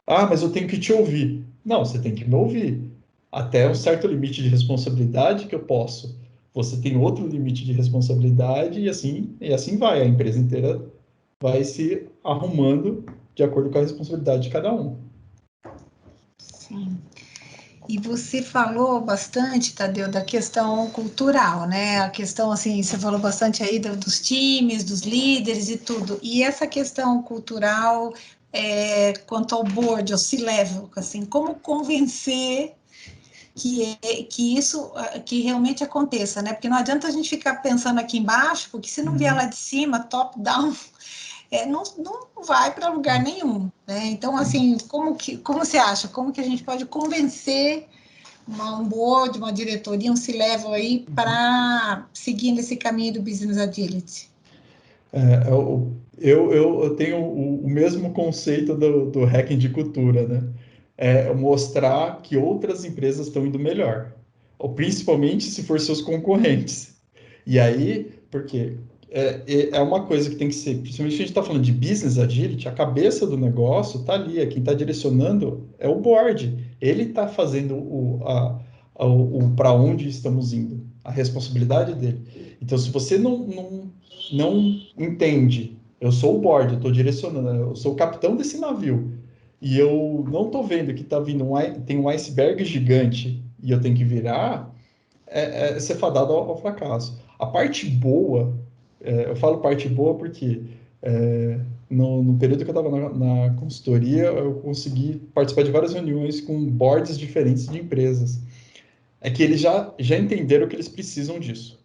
Mas eu tenho que te ouvir. Não, você tem que me ouvir. Até um certo limite de responsabilidade que eu posso. Você tem outro limite de responsabilidade e assim vai, a empresa inteira vai se arrumando de acordo com a responsabilidade de cada um. Sim. E você falou bastante, Tadeu, da questão cultural, né? A questão, assim, você falou bastante aí dos times, dos líderes e tudo. E essa questão cultural quanto ao board, ao C-level, assim, como convencer que isso que realmente aconteça, né? Porque não adianta a gente ficar pensando aqui embaixo, porque se não vier lá de cima, top-down, não vai para lugar nenhum, né? Então, assim, como você acha? Como que a gente pode convencer um board, uma diretoria, um C-level aí para seguir nesse caminho do Business Agility? Eu tenho o mesmo conceito do hacking de cultura, né? Mostrar que outras empresas estão indo melhor, ou principalmente se for seus concorrentes. E aí, porque é uma coisa que tem que ser, principalmente se a gente está falando de business agility, a cabeça do negócio está ali, quem está direcionando é o board. Ele está fazendo o para onde estamos indo, a responsabilidade dele. Então, se você não entende, eu sou o board, eu estou direcionando, eu sou o capitão desse navio, e eu não estou vendo que tá vindo tem um iceberg gigante e eu tenho que virar, ser fadado ao fracasso. A parte boa, eu falo parte boa porque no período que eu estava na consultoria, eu consegui participar de várias reuniões com boards diferentes de empresas. É que eles já entenderam que eles precisam disso.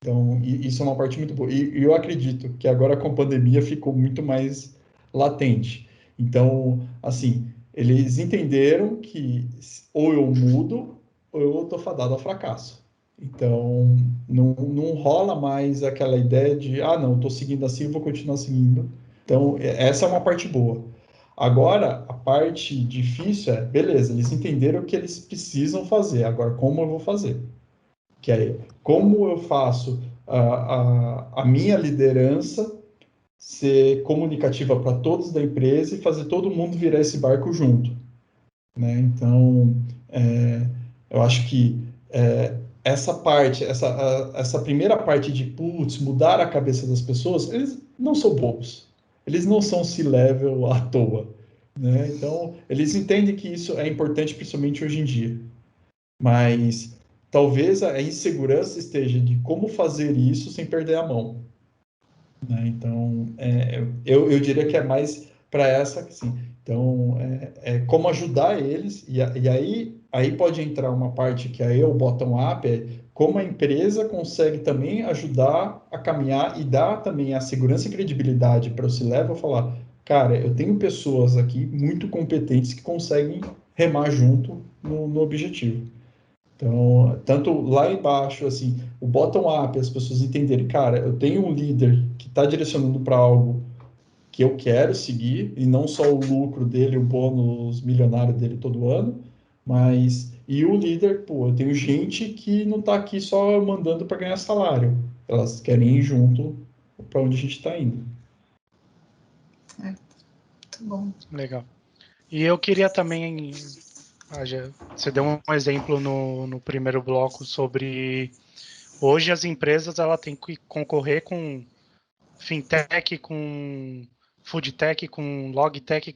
Então, isso é uma parte muito boa. E eu acredito que agora com a pandemia ficou muito mais latente. Então, assim, eles entenderam que ou eu mudo ou eu estou fadado ao fracasso. Então, não rola mais aquela ideia de, não, estou seguindo assim, eu vou continuar seguindo. Então, essa é uma parte boa. Agora, a parte difícil beleza, eles entenderam o que eles precisam fazer, agora como eu vou fazer? Que é como eu faço a minha liderança ser comunicativa para todos da empresa e fazer todo mundo virar esse barco junto, né? Então, eu acho que essa parte, essa primeira parte de mudar a cabeça das pessoas, eles não são bobos, eles não são C-level à toa, né? Então, eles entendem que isso é importante, principalmente hoje em dia, mas talvez a insegurança esteja de como fazer isso sem perder a mão, né? Então, eu diria que é mais para essa, assim. Então, como ajudar eles, e aí pode entrar uma parte que aí é o bottom-up, como a empresa consegue também ajudar a caminhar e dar também a segurança e credibilidade para o C-Level falar, cara, eu tenho pessoas aqui muito competentes que conseguem remar junto no objetivo. Então, tanto lá embaixo, assim, o bottom-up, as pessoas entenderem, cara, eu tenho um líder que está direcionando para algo que eu quero seguir, e não só o lucro dele, o bônus milionário dele todo ano, mas... E o líder, eu tenho gente que não está aqui só mandando para ganhar salário. Elas querem ir junto para onde a gente está indo. Muito bom. Legal. E eu queria também... Você deu um exemplo no primeiro bloco sobre... Hoje as empresas têm que concorrer com fintech, com foodtech, com logtech,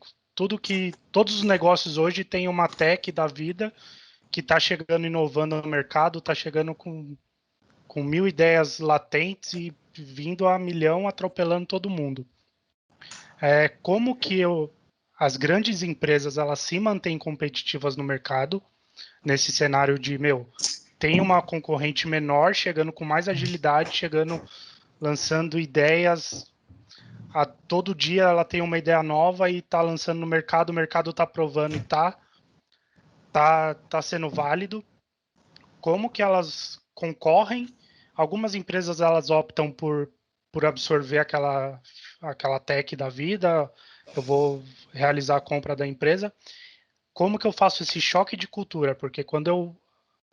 todos os negócios hoje têm uma tech da vida que está chegando inovando no mercado, está chegando com 1000 ideias latentes e vindo a milhão, atropelando todo mundo. Como que as grandes empresas elas se mantêm competitivas no mercado nesse cenário de, tem uma concorrente menor chegando com mais agilidade, lançando ideias, todo dia ela tem uma ideia nova e está lançando no mercado, o mercado está aprovando e tá sendo válido. Como que elas concorrem? Algumas empresas elas optam por absorver aquela tech da vida, eu vou realizar a compra da empresa. Como que eu faço esse choque de cultura? Porque quando eu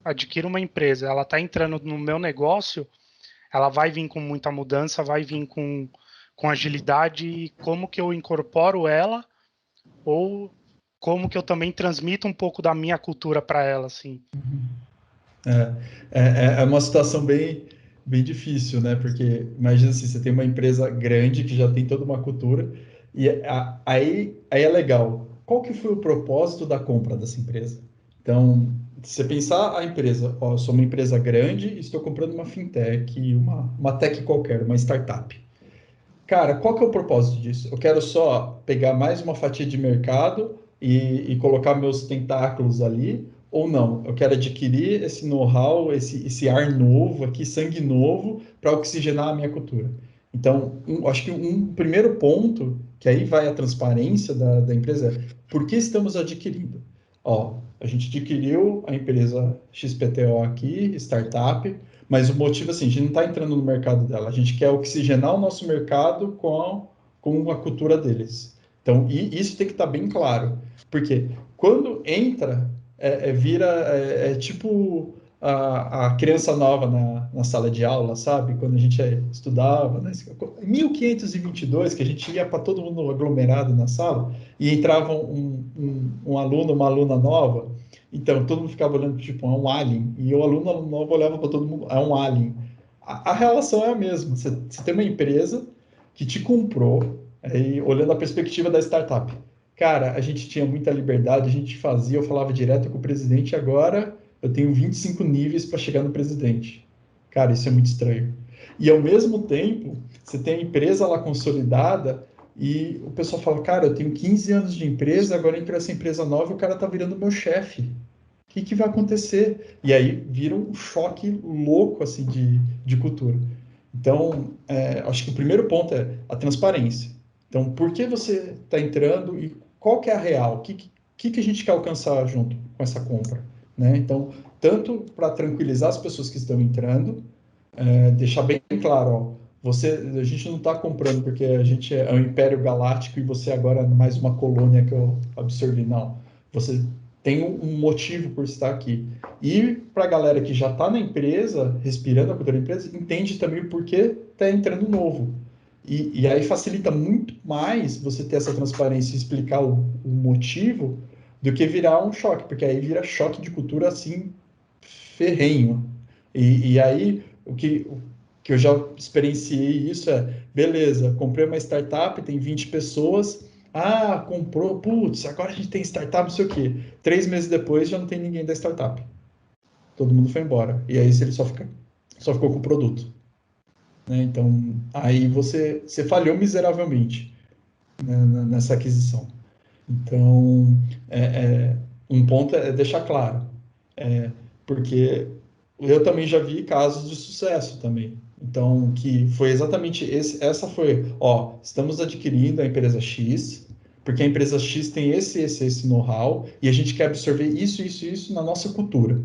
adquiro uma empresa, ela está entrando no meu negócio, ela vai vir com muita mudança, vai vir com agilidade, e como que eu incorporo ela, ou como que eu também transmito um pouco da minha cultura para ela, assim. É uma situação bem, bem difícil, né? Porque imagina assim, você tem uma empresa grande que já tem toda uma cultura, e aí é legal. Qual que foi o propósito da compra dessa empresa? Então, se você pensar a empresa, eu sou uma empresa grande e estou comprando uma fintech, uma tech qualquer, uma startup. cara, qual que é o propósito disso? Eu quero só pegar mais uma fatia de mercado e colocar meus tentáculos ali, ou não? Eu quero adquirir esse know-how, esse ar novo aqui, sangue novo, para oxigenar a minha cultura. Então, acho que um primeiro ponto, que aí vai a transparência da empresa, é por que estamos adquirindo? Ó, a gente adquiriu a empresa XPTO aqui, startup, mas o motivo, assim, a gente não está entrando no mercado dela, a gente quer oxigenar o nosso mercado com a cultura deles. Então, isso tem que estar bem claro, porque quando entra, vira tipo a criança nova na sala de aula, sabe? Quando a gente estudava, né? Em 1522, que a gente ia para todo mundo aglomerado na sala, e entrava um aluno, uma aluna nova, então todo mundo ficava olhando, tipo, é um alien, e o aluno novo olhava para todo mundo, é um alien. A relação é a mesma, você tem uma empresa que te comprou, aí, olhando a perspectiva da startup. Cara, a gente tinha muita liberdade, a gente fazia, eu falava direto com o presidente, agora eu tenho 25 níveis para chegar no presidente. Cara, isso é muito estranho. E ao mesmo tempo, você tem a empresa lá consolidada e o pessoal fala, cara, eu tenho 15 anos de empresa, agora entra essa empresa nova e o cara tá virando meu chefe. O que vai acontecer? E aí vira um choque louco assim de cultura. Então, acho que o primeiro ponto é a transparência. Então, por que você está entrando e qual que é a real? O que a gente quer alcançar junto com essa compra? Né? Então, tanto para tranquilizar as pessoas que estão entrando, deixar bem claro, ó, a gente não está comprando porque a gente é um império galáctico e você agora é mais uma colônia que eu absorvi. Não. Você tem um motivo por estar aqui. E para a galera que já está na empresa, respirando a cultura da empresa, entende também o porquê está entrando novo. E aí facilita muito mais você ter essa transparência e explicar o motivo do que virar um choque, porque aí vira choque de cultura assim ferrenho. E aí o que eu já experienciei isso beleza, comprei uma startup, tem 20 pessoas, comprou, putz, agora a gente tem startup, não sei o quê. 3 meses depois já não tem ninguém da startup. Todo mundo foi embora. E aí ele só ficou com o produto. Né? Então, aí você falhou miseravelmente, né, nessa aquisição. Então, um ponto é deixar claro, porque eu também já vi casos de sucesso também. Então, que foi exatamente essa foi, ó, estamos adquirindo a empresa X, porque a empresa X tem esse know-how, e a gente quer absorver isso na nossa cultura.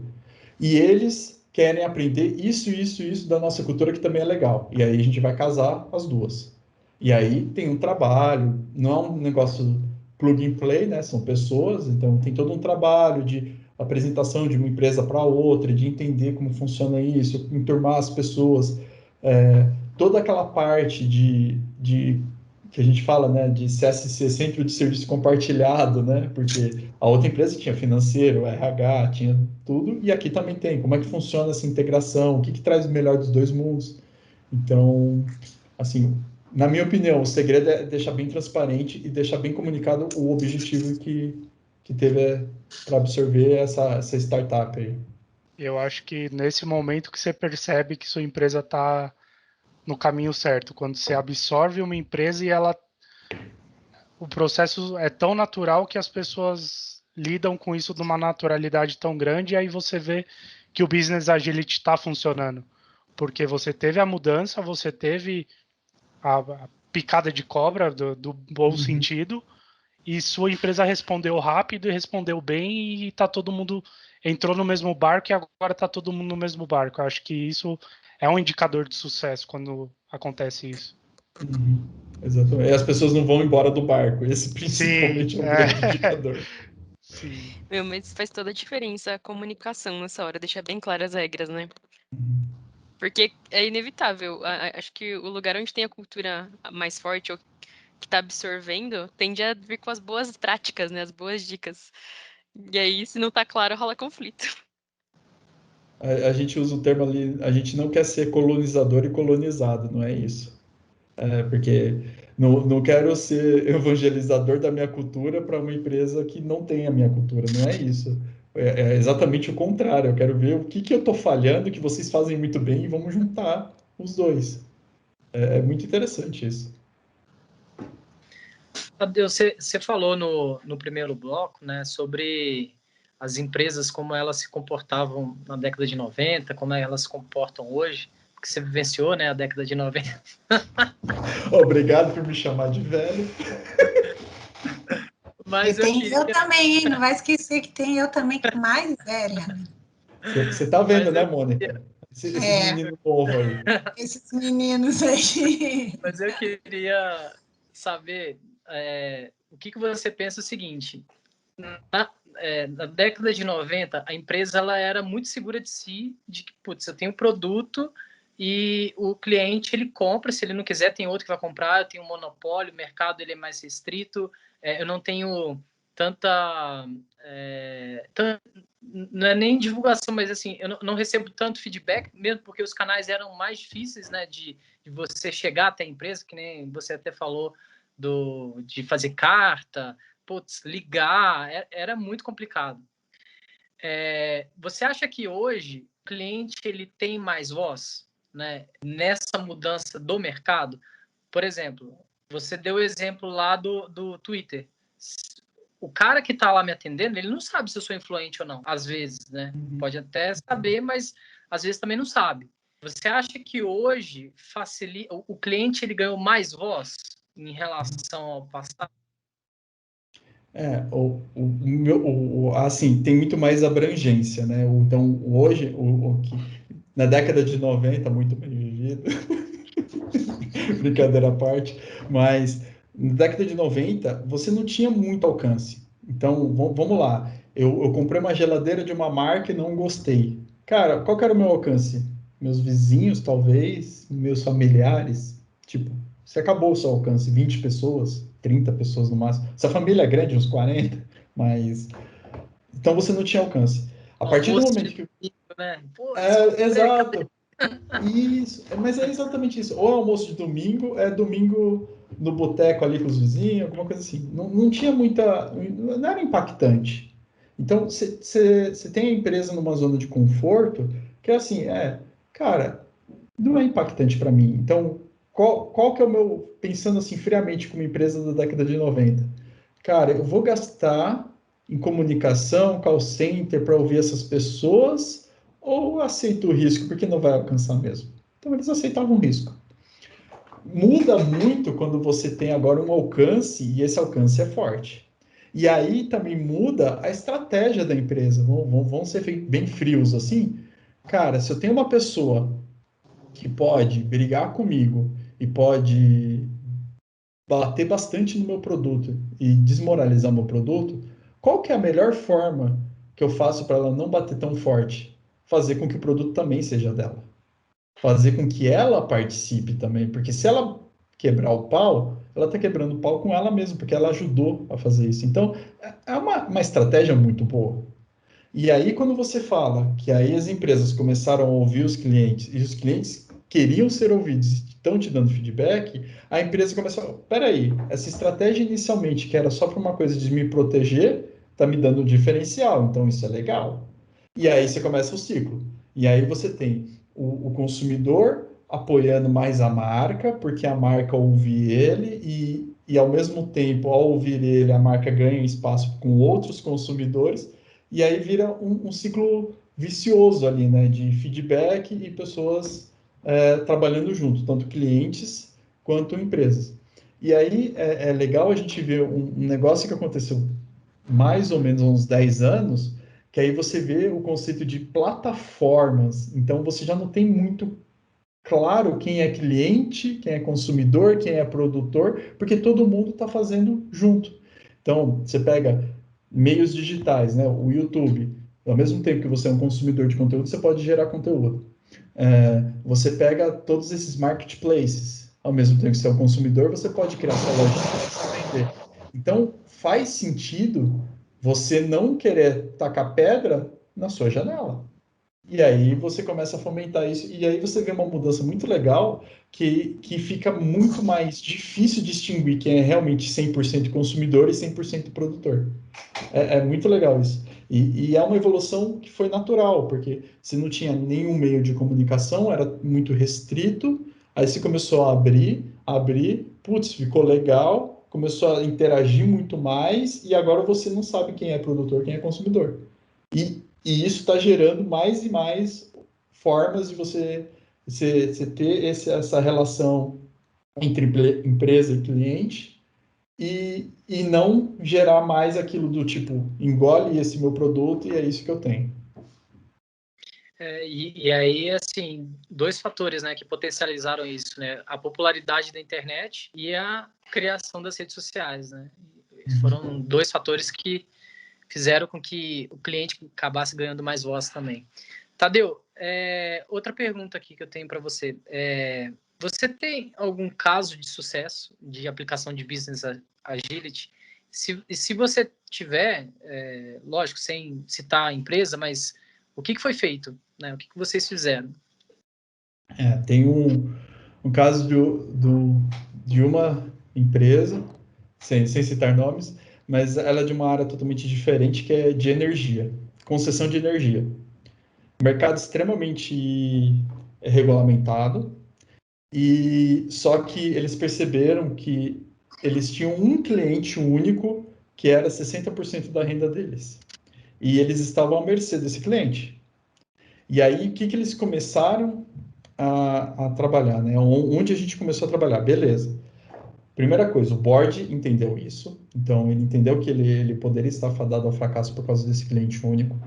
E eles querem aprender isso da nossa cultura, que também é legal. E aí a gente vai casar as duas. E aí tem um trabalho, não é um negócio plug and play, né? São pessoas, então tem todo um trabalho de apresentação de uma empresa para outra, de entender como funciona isso, enturmar as pessoas, toda aquela parte de que a gente fala, né, de CSC, Centro de Serviço Compartilhado, né, porque a outra empresa tinha financeiro, RH, tinha tudo, e aqui também tem. Como é que funciona essa integração? O que traz o melhor dos dois mundos? Então, assim, na minha opinião, o segredo é deixar bem transparente e deixar bem comunicado o objetivo que teve para absorver essa startup aí. Eu acho que nesse momento que você percebe que sua empresa está no caminho certo, quando você absorve uma empresa e o processo é tão natural que as pessoas lidam com isso de uma naturalidade tão grande, e aí você vê que o Business Agility está funcionando. Porque você teve a mudança, você teve a picada de cobra do bom sentido, e sua empresa respondeu rápido e respondeu bem, e tá todo mundo entrou no mesmo barco e agora está todo mundo no mesmo barco. Eu acho que isso é um indicador de sucesso quando acontece isso. Exatamente. E as pessoas não vão embora do barco. Esse principalmente é um grande indicador. Sim. Meu, mas faz toda a diferença a comunicação nessa hora, deixar bem claras as regras, né? Porque é inevitável. Acho que o lugar onde tem a cultura mais forte, ou que tá absorvendo, tende a vir com as boas práticas, né? As boas dicas. E aí, se não tá claro, rola conflito. A gente usa o termo ali, a gente não quer ser colonizador e colonizado, não é isso. Porque não quero ser evangelizador da minha cultura para uma empresa que não tem a minha cultura, não é isso. É exatamente o contrário. Eu quero ver o que eu estou falhando, que vocês fazem muito bem e vamos juntar os dois. É muito interessante isso. Você falou no primeiro bloco, né, sobre as empresas, como elas se comportavam na década de 90, como elas se comportam hoje, porque você vivenciou, né, a década de 90. Obrigado por me chamar de velho. Mas E tem eu também, hein? Não vai esquecer que tem eu também, que mais velha. Você tá vendo, né, eu Mônica? Esses meninos novos aí. Esses meninos aí. Mas eu queria saber o que você pensa o seguinte. Na década de 90, a empresa ela era muito segura de si, de que, putz, eu tenho um produto e o cliente ele compra, se ele não quiser tem outro que vai comprar, eu tenho um monopólio, o mercado ele é mais restrito, eu não tenho tanta... não é nem divulgação, mas assim, eu não recebo tanto feedback, mesmo porque os canais eram mais difíceis, né, de você chegar até a empresa, que nem você até falou de fazer carta, putz, ligar, era muito complicado. Você acha que hoje o cliente ele tem mais voz, né, nessa mudança do mercado? Por exemplo, você deu o exemplo lá do Twitter. O cara que está lá me atendendo, ele não sabe se eu sou influente ou não, às vezes, né? Pode até saber, mas às vezes também não sabe. Você acha que hoje facilita, o cliente ele ganhou mais voz em relação ao passado? Assim, tem muito mais abrangência, né? Então, hoje, na década de 90, muito bem vivido, brincadeira à parte, mas na década de 90, você não tinha muito alcance. Então, vamos lá, eu comprei uma geladeira de uma marca e não gostei. Cara, qual que era o meu alcance? Meus vizinhos, talvez, meus familiares, tipo, você acabou o seu alcance, 20 pessoas, 30 pessoas no máximo. Se a família é grande, uns 40, mas... Então você não tinha alcance. A partir do momento que... Né? Pô, exato. Isso, mas é exatamente isso. Ou é almoço de domingo, é domingo no boteco ali com os vizinhos, alguma coisa assim. Não tinha muita... Não era impactante. Então, você tem a empresa numa zona de conforto que é assim, cara, não é impactante para mim. Então, qual que é o meu... Pensando assim, friamente, como empresa da década de 90? Cara, eu vou gastar em comunicação, call center, para ouvir essas pessoas, ou aceito o risco, porque não vai alcançar mesmo? Então, eles aceitavam o risco. Muda muito quando você tem agora um alcance, e esse alcance é forte. E aí também muda a estratégia da empresa. Vamos ser bem frios assim. Cara, se eu tenho uma pessoa que pode brigar comigo e pode bater bastante no meu produto e desmoralizar meu produto, qual que é a melhor forma que eu faço para ela não bater tão forte? Fazer com que o produto também seja dela. Fazer com que ela participe também, porque se ela quebrar o pau, ela está quebrando o pau com ela mesma, porque ela ajudou a fazer isso. Então, é uma estratégia muito boa. E aí, quando você fala que aí as empresas começaram a ouvir os clientes, e os clientes queriam ser ouvidos e estão te dando feedback, a empresa começou a falar, peraí, essa estratégia inicialmente, que era só para uma coisa de me proteger, está me dando um diferencial, então isso é legal. E aí você começa o ciclo. E aí você tem o consumidor apoiando mais a marca, porque a marca ouve ele, e ao mesmo tempo, ao ouvir ele, a marca ganha espaço com outros consumidores, e aí vira um ciclo vicioso ali, né, de feedback e pessoas trabalhando junto, tanto clientes quanto empresas. E aí é legal a gente ver um negócio que aconteceu mais ou menos há uns 10 anos, que aí você vê o conceito de plataformas. Então você já não tem muito claro quem é cliente, quem é consumidor, quem é produtor, porque todo mundo está fazendo junto. Então, você pega meios digitais, né? O YouTube, ao mesmo tempo que você é um consumidor de conteúdo, você pode gerar conteúdo. Você pega todos esses marketplaces, ao mesmo tempo que você é um consumidor, você pode criar sua loja para vender. Então, faz sentido você não querer tacar pedra na sua janela. E aí você começa a fomentar isso, e aí você vê uma mudança muito legal, que fica muito mais difícil distinguir quem é realmente 100% consumidor e 100% produtor. É muito legal isso. E é uma evolução que foi natural, porque você não tinha nenhum meio de comunicação, era muito restrito, aí você começou a abrir, putz, ficou legal, começou a interagir muito mais, e agora você não sabe quem é produtor, quem é consumidor. E isso está gerando mais e mais formas de você ter essa relação entre empresa e cliente, e não gerar mais aquilo do tipo, engole esse meu produto e é isso que eu tenho. E aí, assim, dois fatores, né, que potencializaram isso, né? A popularidade da internet e a criação das redes sociais, né? Foram dois fatores que fizeram com que o cliente acabasse ganhando mais voz também. Tadeu, outra pergunta aqui que eu tenho para você. Você tem algum caso de sucesso de aplicação de Business Agility? Se você tiver, lógico, sem citar a empresa, mas o que foi feito? Né? O que vocês fizeram? Tem um caso de uma empresa, sem citar nomes, mas ela é de uma área totalmente diferente, que é de energia, concessão de energia. Mercado extremamente regulamentado, e só que eles perceberam que eles tinham um cliente único, que era 60% da renda deles. E eles estavam à mercê desse cliente. E aí, o que eles começaram a trabalhar, né? Onde a gente começou a trabalhar? Beleza. Primeira coisa, o board entendeu isso. Então, ele entendeu que ele poderia estar fadado ao fracasso por causa desse cliente único.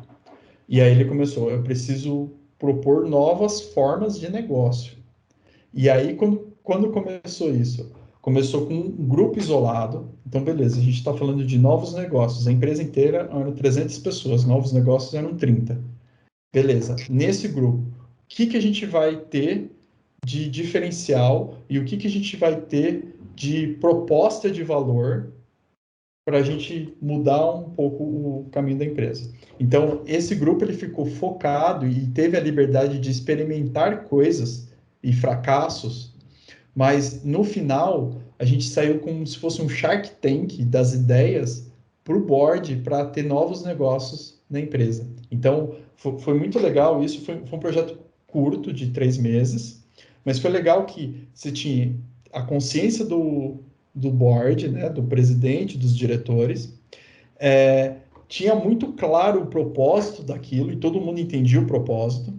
E aí ele começou, eu preciso propor novas formas de negócio. E aí, quando começou isso? Começou com um grupo isolado. Então, beleza, a gente está falando de novos negócios. A empresa inteira eram 300 pessoas, novos negócios eram 30. Beleza, nesse grupo, o que a gente vai ter de diferencial e o que a gente vai ter de proposta de valor para a gente mudar um pouco o caminho da empresa. Então, esse grupo ele ficou focado e teve a liberdade de experimentar coisas e fracassos, mas no final a gente saiu como se fosse um Shark Tank das ideias para o board para ter novos negócios na empresa. Então, foi muito legal isso, foi um projeto curto, de 3 meses, mas foi legal que você tinha a consciência do board, né, do presidente, dos diretores, tinha muito claro o propósito daquilo, e todo mundo entendia o propósito,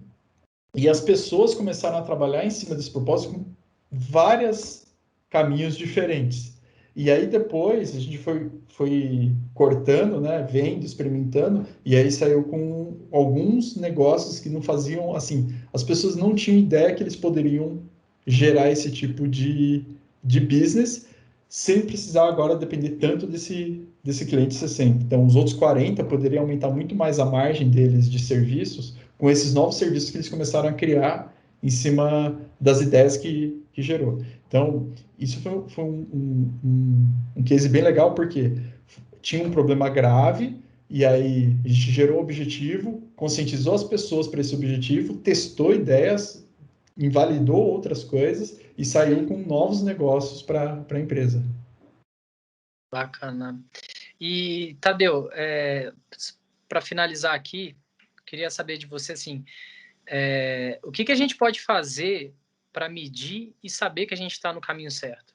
e as pessoas começaram a trabalhar em cima desse propósito com vários caminhos diferentes. E aí depois a gente foi cortando, né, vendo, experimentando, e aí saiu com alguns negócios que não faziam, assim, as pessoas não tinham ideia que eles poderiam gerar esse tipo de business, sem precisar agora depender tanto desse cliente 60. Então, os outros 40 poderiam aumentar muito mais a margem deles de serviços com esses novos serviços que eles começaram a criar em cima das ideias que gerou. Então, isso foi um case bem legal, porque tinha um problema grave, e aí a gente gerou um objetivo, conscientizou as pessoas para esse objetivo, testou ideias, invalidou outras coisas e saiu com novos negócios para a empresa. Bacana. E, Tadeu, para finalizar aqui, queria saber de você, assim, o que a gente pode fazer para medir e saber que a gente está no caminho certo,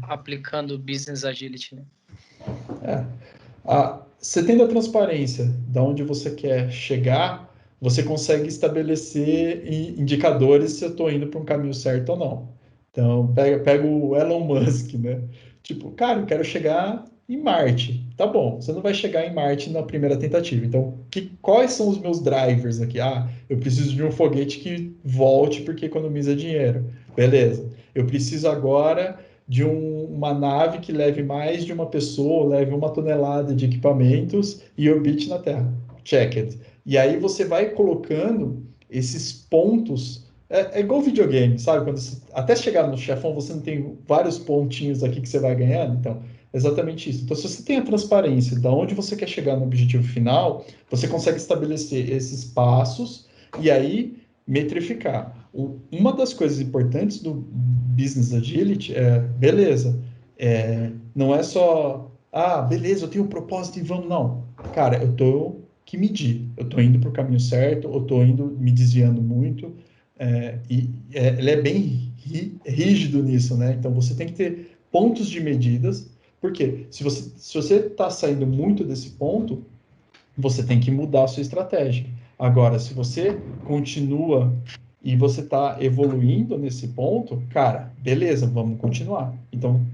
aplicando o Business Agility, né? Você tendo a transparência de onde você quer chegar, você consegue estabelecer indicadores se eu estou indo para um caminho certo ou não. Então, pega o Elon Musk, né? Tipo, cara, eu quero chegar em Marte. Tá bom, você não vai chegar em Marte na primeira tentativa. Então, quais são os meus drivers aqui? Eu preciso de um foguete que volte porque economiza dinheiro. Beleza. Eu preciso agora de uma nave que leve mais de uma pessoa, leve 1 tonelada de equipamentos e orbite na Terra. Checked. E aí você vai colocando esses pontos. É igual videogame, sabe? Quando até chegar no chefão, você não tem vários pontinhos aqui que você vai ganhando. Então, exatamente isso. Então, se você tem a transparência de onde você quer chegar no objetivo final, você consegue estabelecer esses passos e aí metrificar. Uma das coisas importantes do Business Agility beleza, não é só, beleza, eu tenho um propósito e vamos, não. Cara, eu tô que medir, eu tô indo para o caminho certo, eu tô indo me desviando muito, ele é bem rígido nisso, né? Então, você tem que ter pontos de medidas, Por quê? Se você está saindo muito desse ponto, você tem que mudar a sua estratégia. Agora, se você continua e você está evoluindo nesse ponto, cara, beleza, vamos continuar. Então,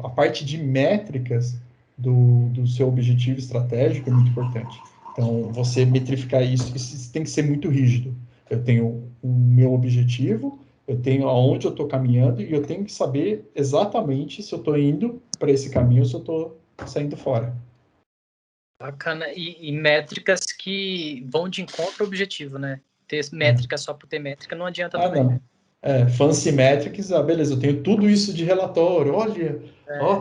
a parte de métricas do seu objetivo estratégico é muito importante. Então, você metrificar isso tem que ser muito rígido. Eu tenho o meu objetivo, eu tenho aonde eu estou caminhando e eu tenho que saber exatamente se eu estou indo para esse caminho ou se eu estou saindo fora. Bacana. E métricas que vão de encontro ao objetivo, né? Ter métrica só por ter métrica não adianta também. Não. Fancy metrics, beleza, eu tenho tudo isso de relatório, olha,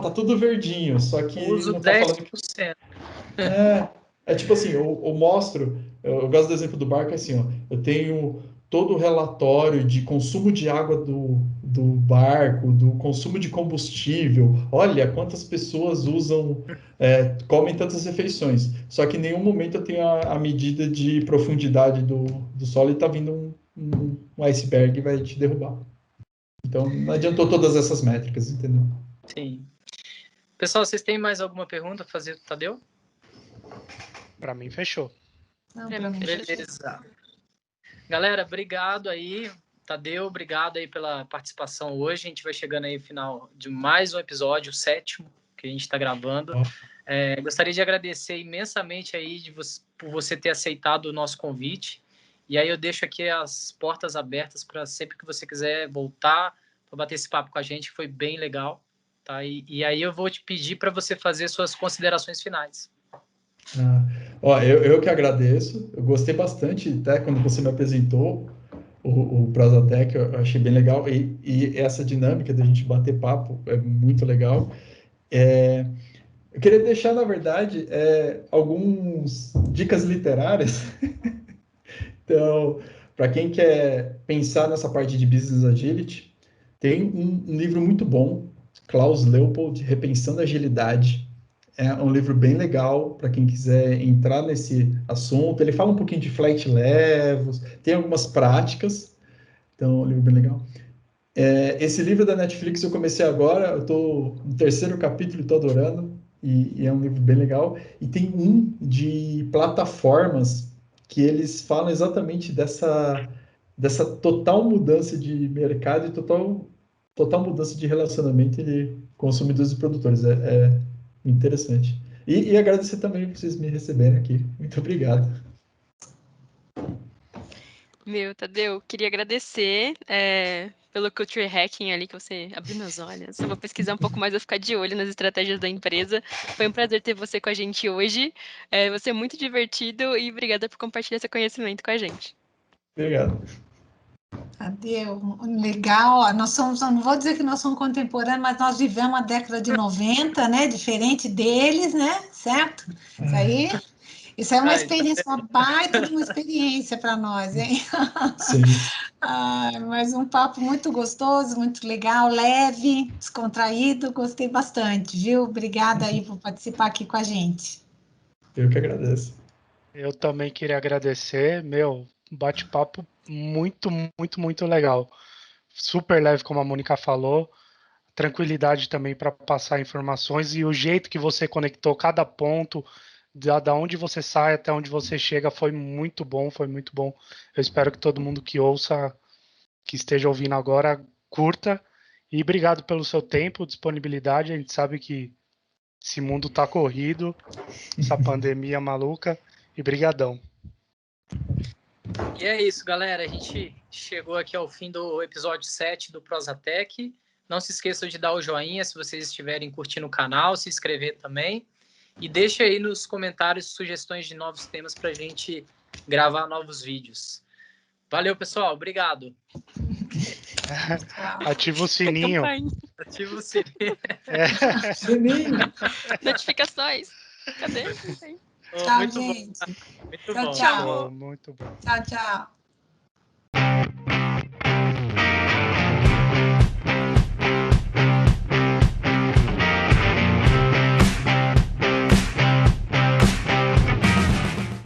tá tudo verdinho, só que Uso não tá falando 10%. Tipo assim, eu mostro, eu gosto do exemplo do barco, assim, ó, eu tenho todo o relatório de consumo de água do barco, do consumo de combustível, olha quantas pessoas usam, comem tantas refeições, só que em nenhum momento eu tenho a medida de profundidade do solo e tá vindo um iceberg e vai te derrubar. Então, não adiantou todas essas métricas, entendeu? Sim. Pessoal, vocês têm mais alguma pergunta para fazer, Tadeu? Para mim, fechou. Não, pra mim, fechou. Beleza. Galera, obrigado aí. Tadeu, obrigado aí pela participação hoje. A gente vai chegando aí no final de mais um episódio, o 7º, que a gente está gravando. Gostaria de agradecer imensamente aí por você ter aceitado o nosso convite. E aí eu deixo aqui as portas abertas para sempre que você quiser voltar para bater esse papo com a gente, que foi bem legal. Tá? E aí eu vou te pedir para você fazer suas considerações finais. Eu que agradeço. Eu gostei bastante, até quando você me apresentou o Prosatec, eu achei bem legal. E essa dinâmica da gente bater papo é muito legal. Eu queria deixar, na verdade, algumas dicas literárias. Então, para quem quer pensar nessa parte de Business Agility, tem um livro muito bom, Klaus Leopold, Repensando a Agilidade. É um livro bem legal para quem quiser entrar nesse assunto. Ele fala um pouquinho de flight levels, tem algumas práticas, então é um livro bem legal. Esse livro da Netflix eu comecei agora, eu estou no 3º capítulo e estou adorando, e é um livro bem legal. E tem um de plataformas que eles falam exatamente dessa total mudança de mercado e total mudança de relacionamento entre consumidores e produtores. É interessante. E agradecer também por vocês me receberem aqui. Muito obrigado. Tadeu, queria agradecer pelo Culture Hacking ali, que você abriu meus olhos. Eu vou pesquisar um pouco mais, vou ficar de olho nas estratégias da empresa. Foi um prazer ter você com a gente hoje. Você é muito divertido e obrigada por compartilhar esse conhecimento com a gente. Obrigado. Tadeu, legal. Nós somos, não vou dizer que nós somos contemporâneos, mas nós vivemos a década de 90, né? Diferente deles, né? Certo? Isso é uma experiência, uma baita de uma experiência para nós, hein? Sim. Mas um papo muito gostoso, muito legal, leve, descontraído, gostei bastante, viu? Obrigada aí por participar aqui com a gente. Eu que agradeço. Eu também queria agradecer, bate-papo muito, muito, muito legal. Super leve, como a Mônica falou, tranquilidade também para passar informações e o jeito que você conectou cada ponto, da onde você sai até onde você chega, foi muito bom, foi muito bom. Eu espero que todo mundo que ouça, que esteja ouvindo agora, curta. E obrigado pelo seu tempo, disponibilidade. A gente sabe que esse mundo tá corrido, essa pandemia maluca. E brigadão. E é isso, galera. A gente chegou aqui ao fim do episódio 7 do Prosatec. Não se esqueçam de dar o joinha se vocês estiverem curtindo o canal, se inscrever também. E deixa aí nos comentários sugestões de novos temas para a gente gravar novos vídeos. Valeu, pessoal. Obrigado. Ativa o sininho. Ativa o sininho. Sininho. Notificações. Cadê? Tchau, gente. Muito bom. Tchau. Muito bom. Tchau, tchau.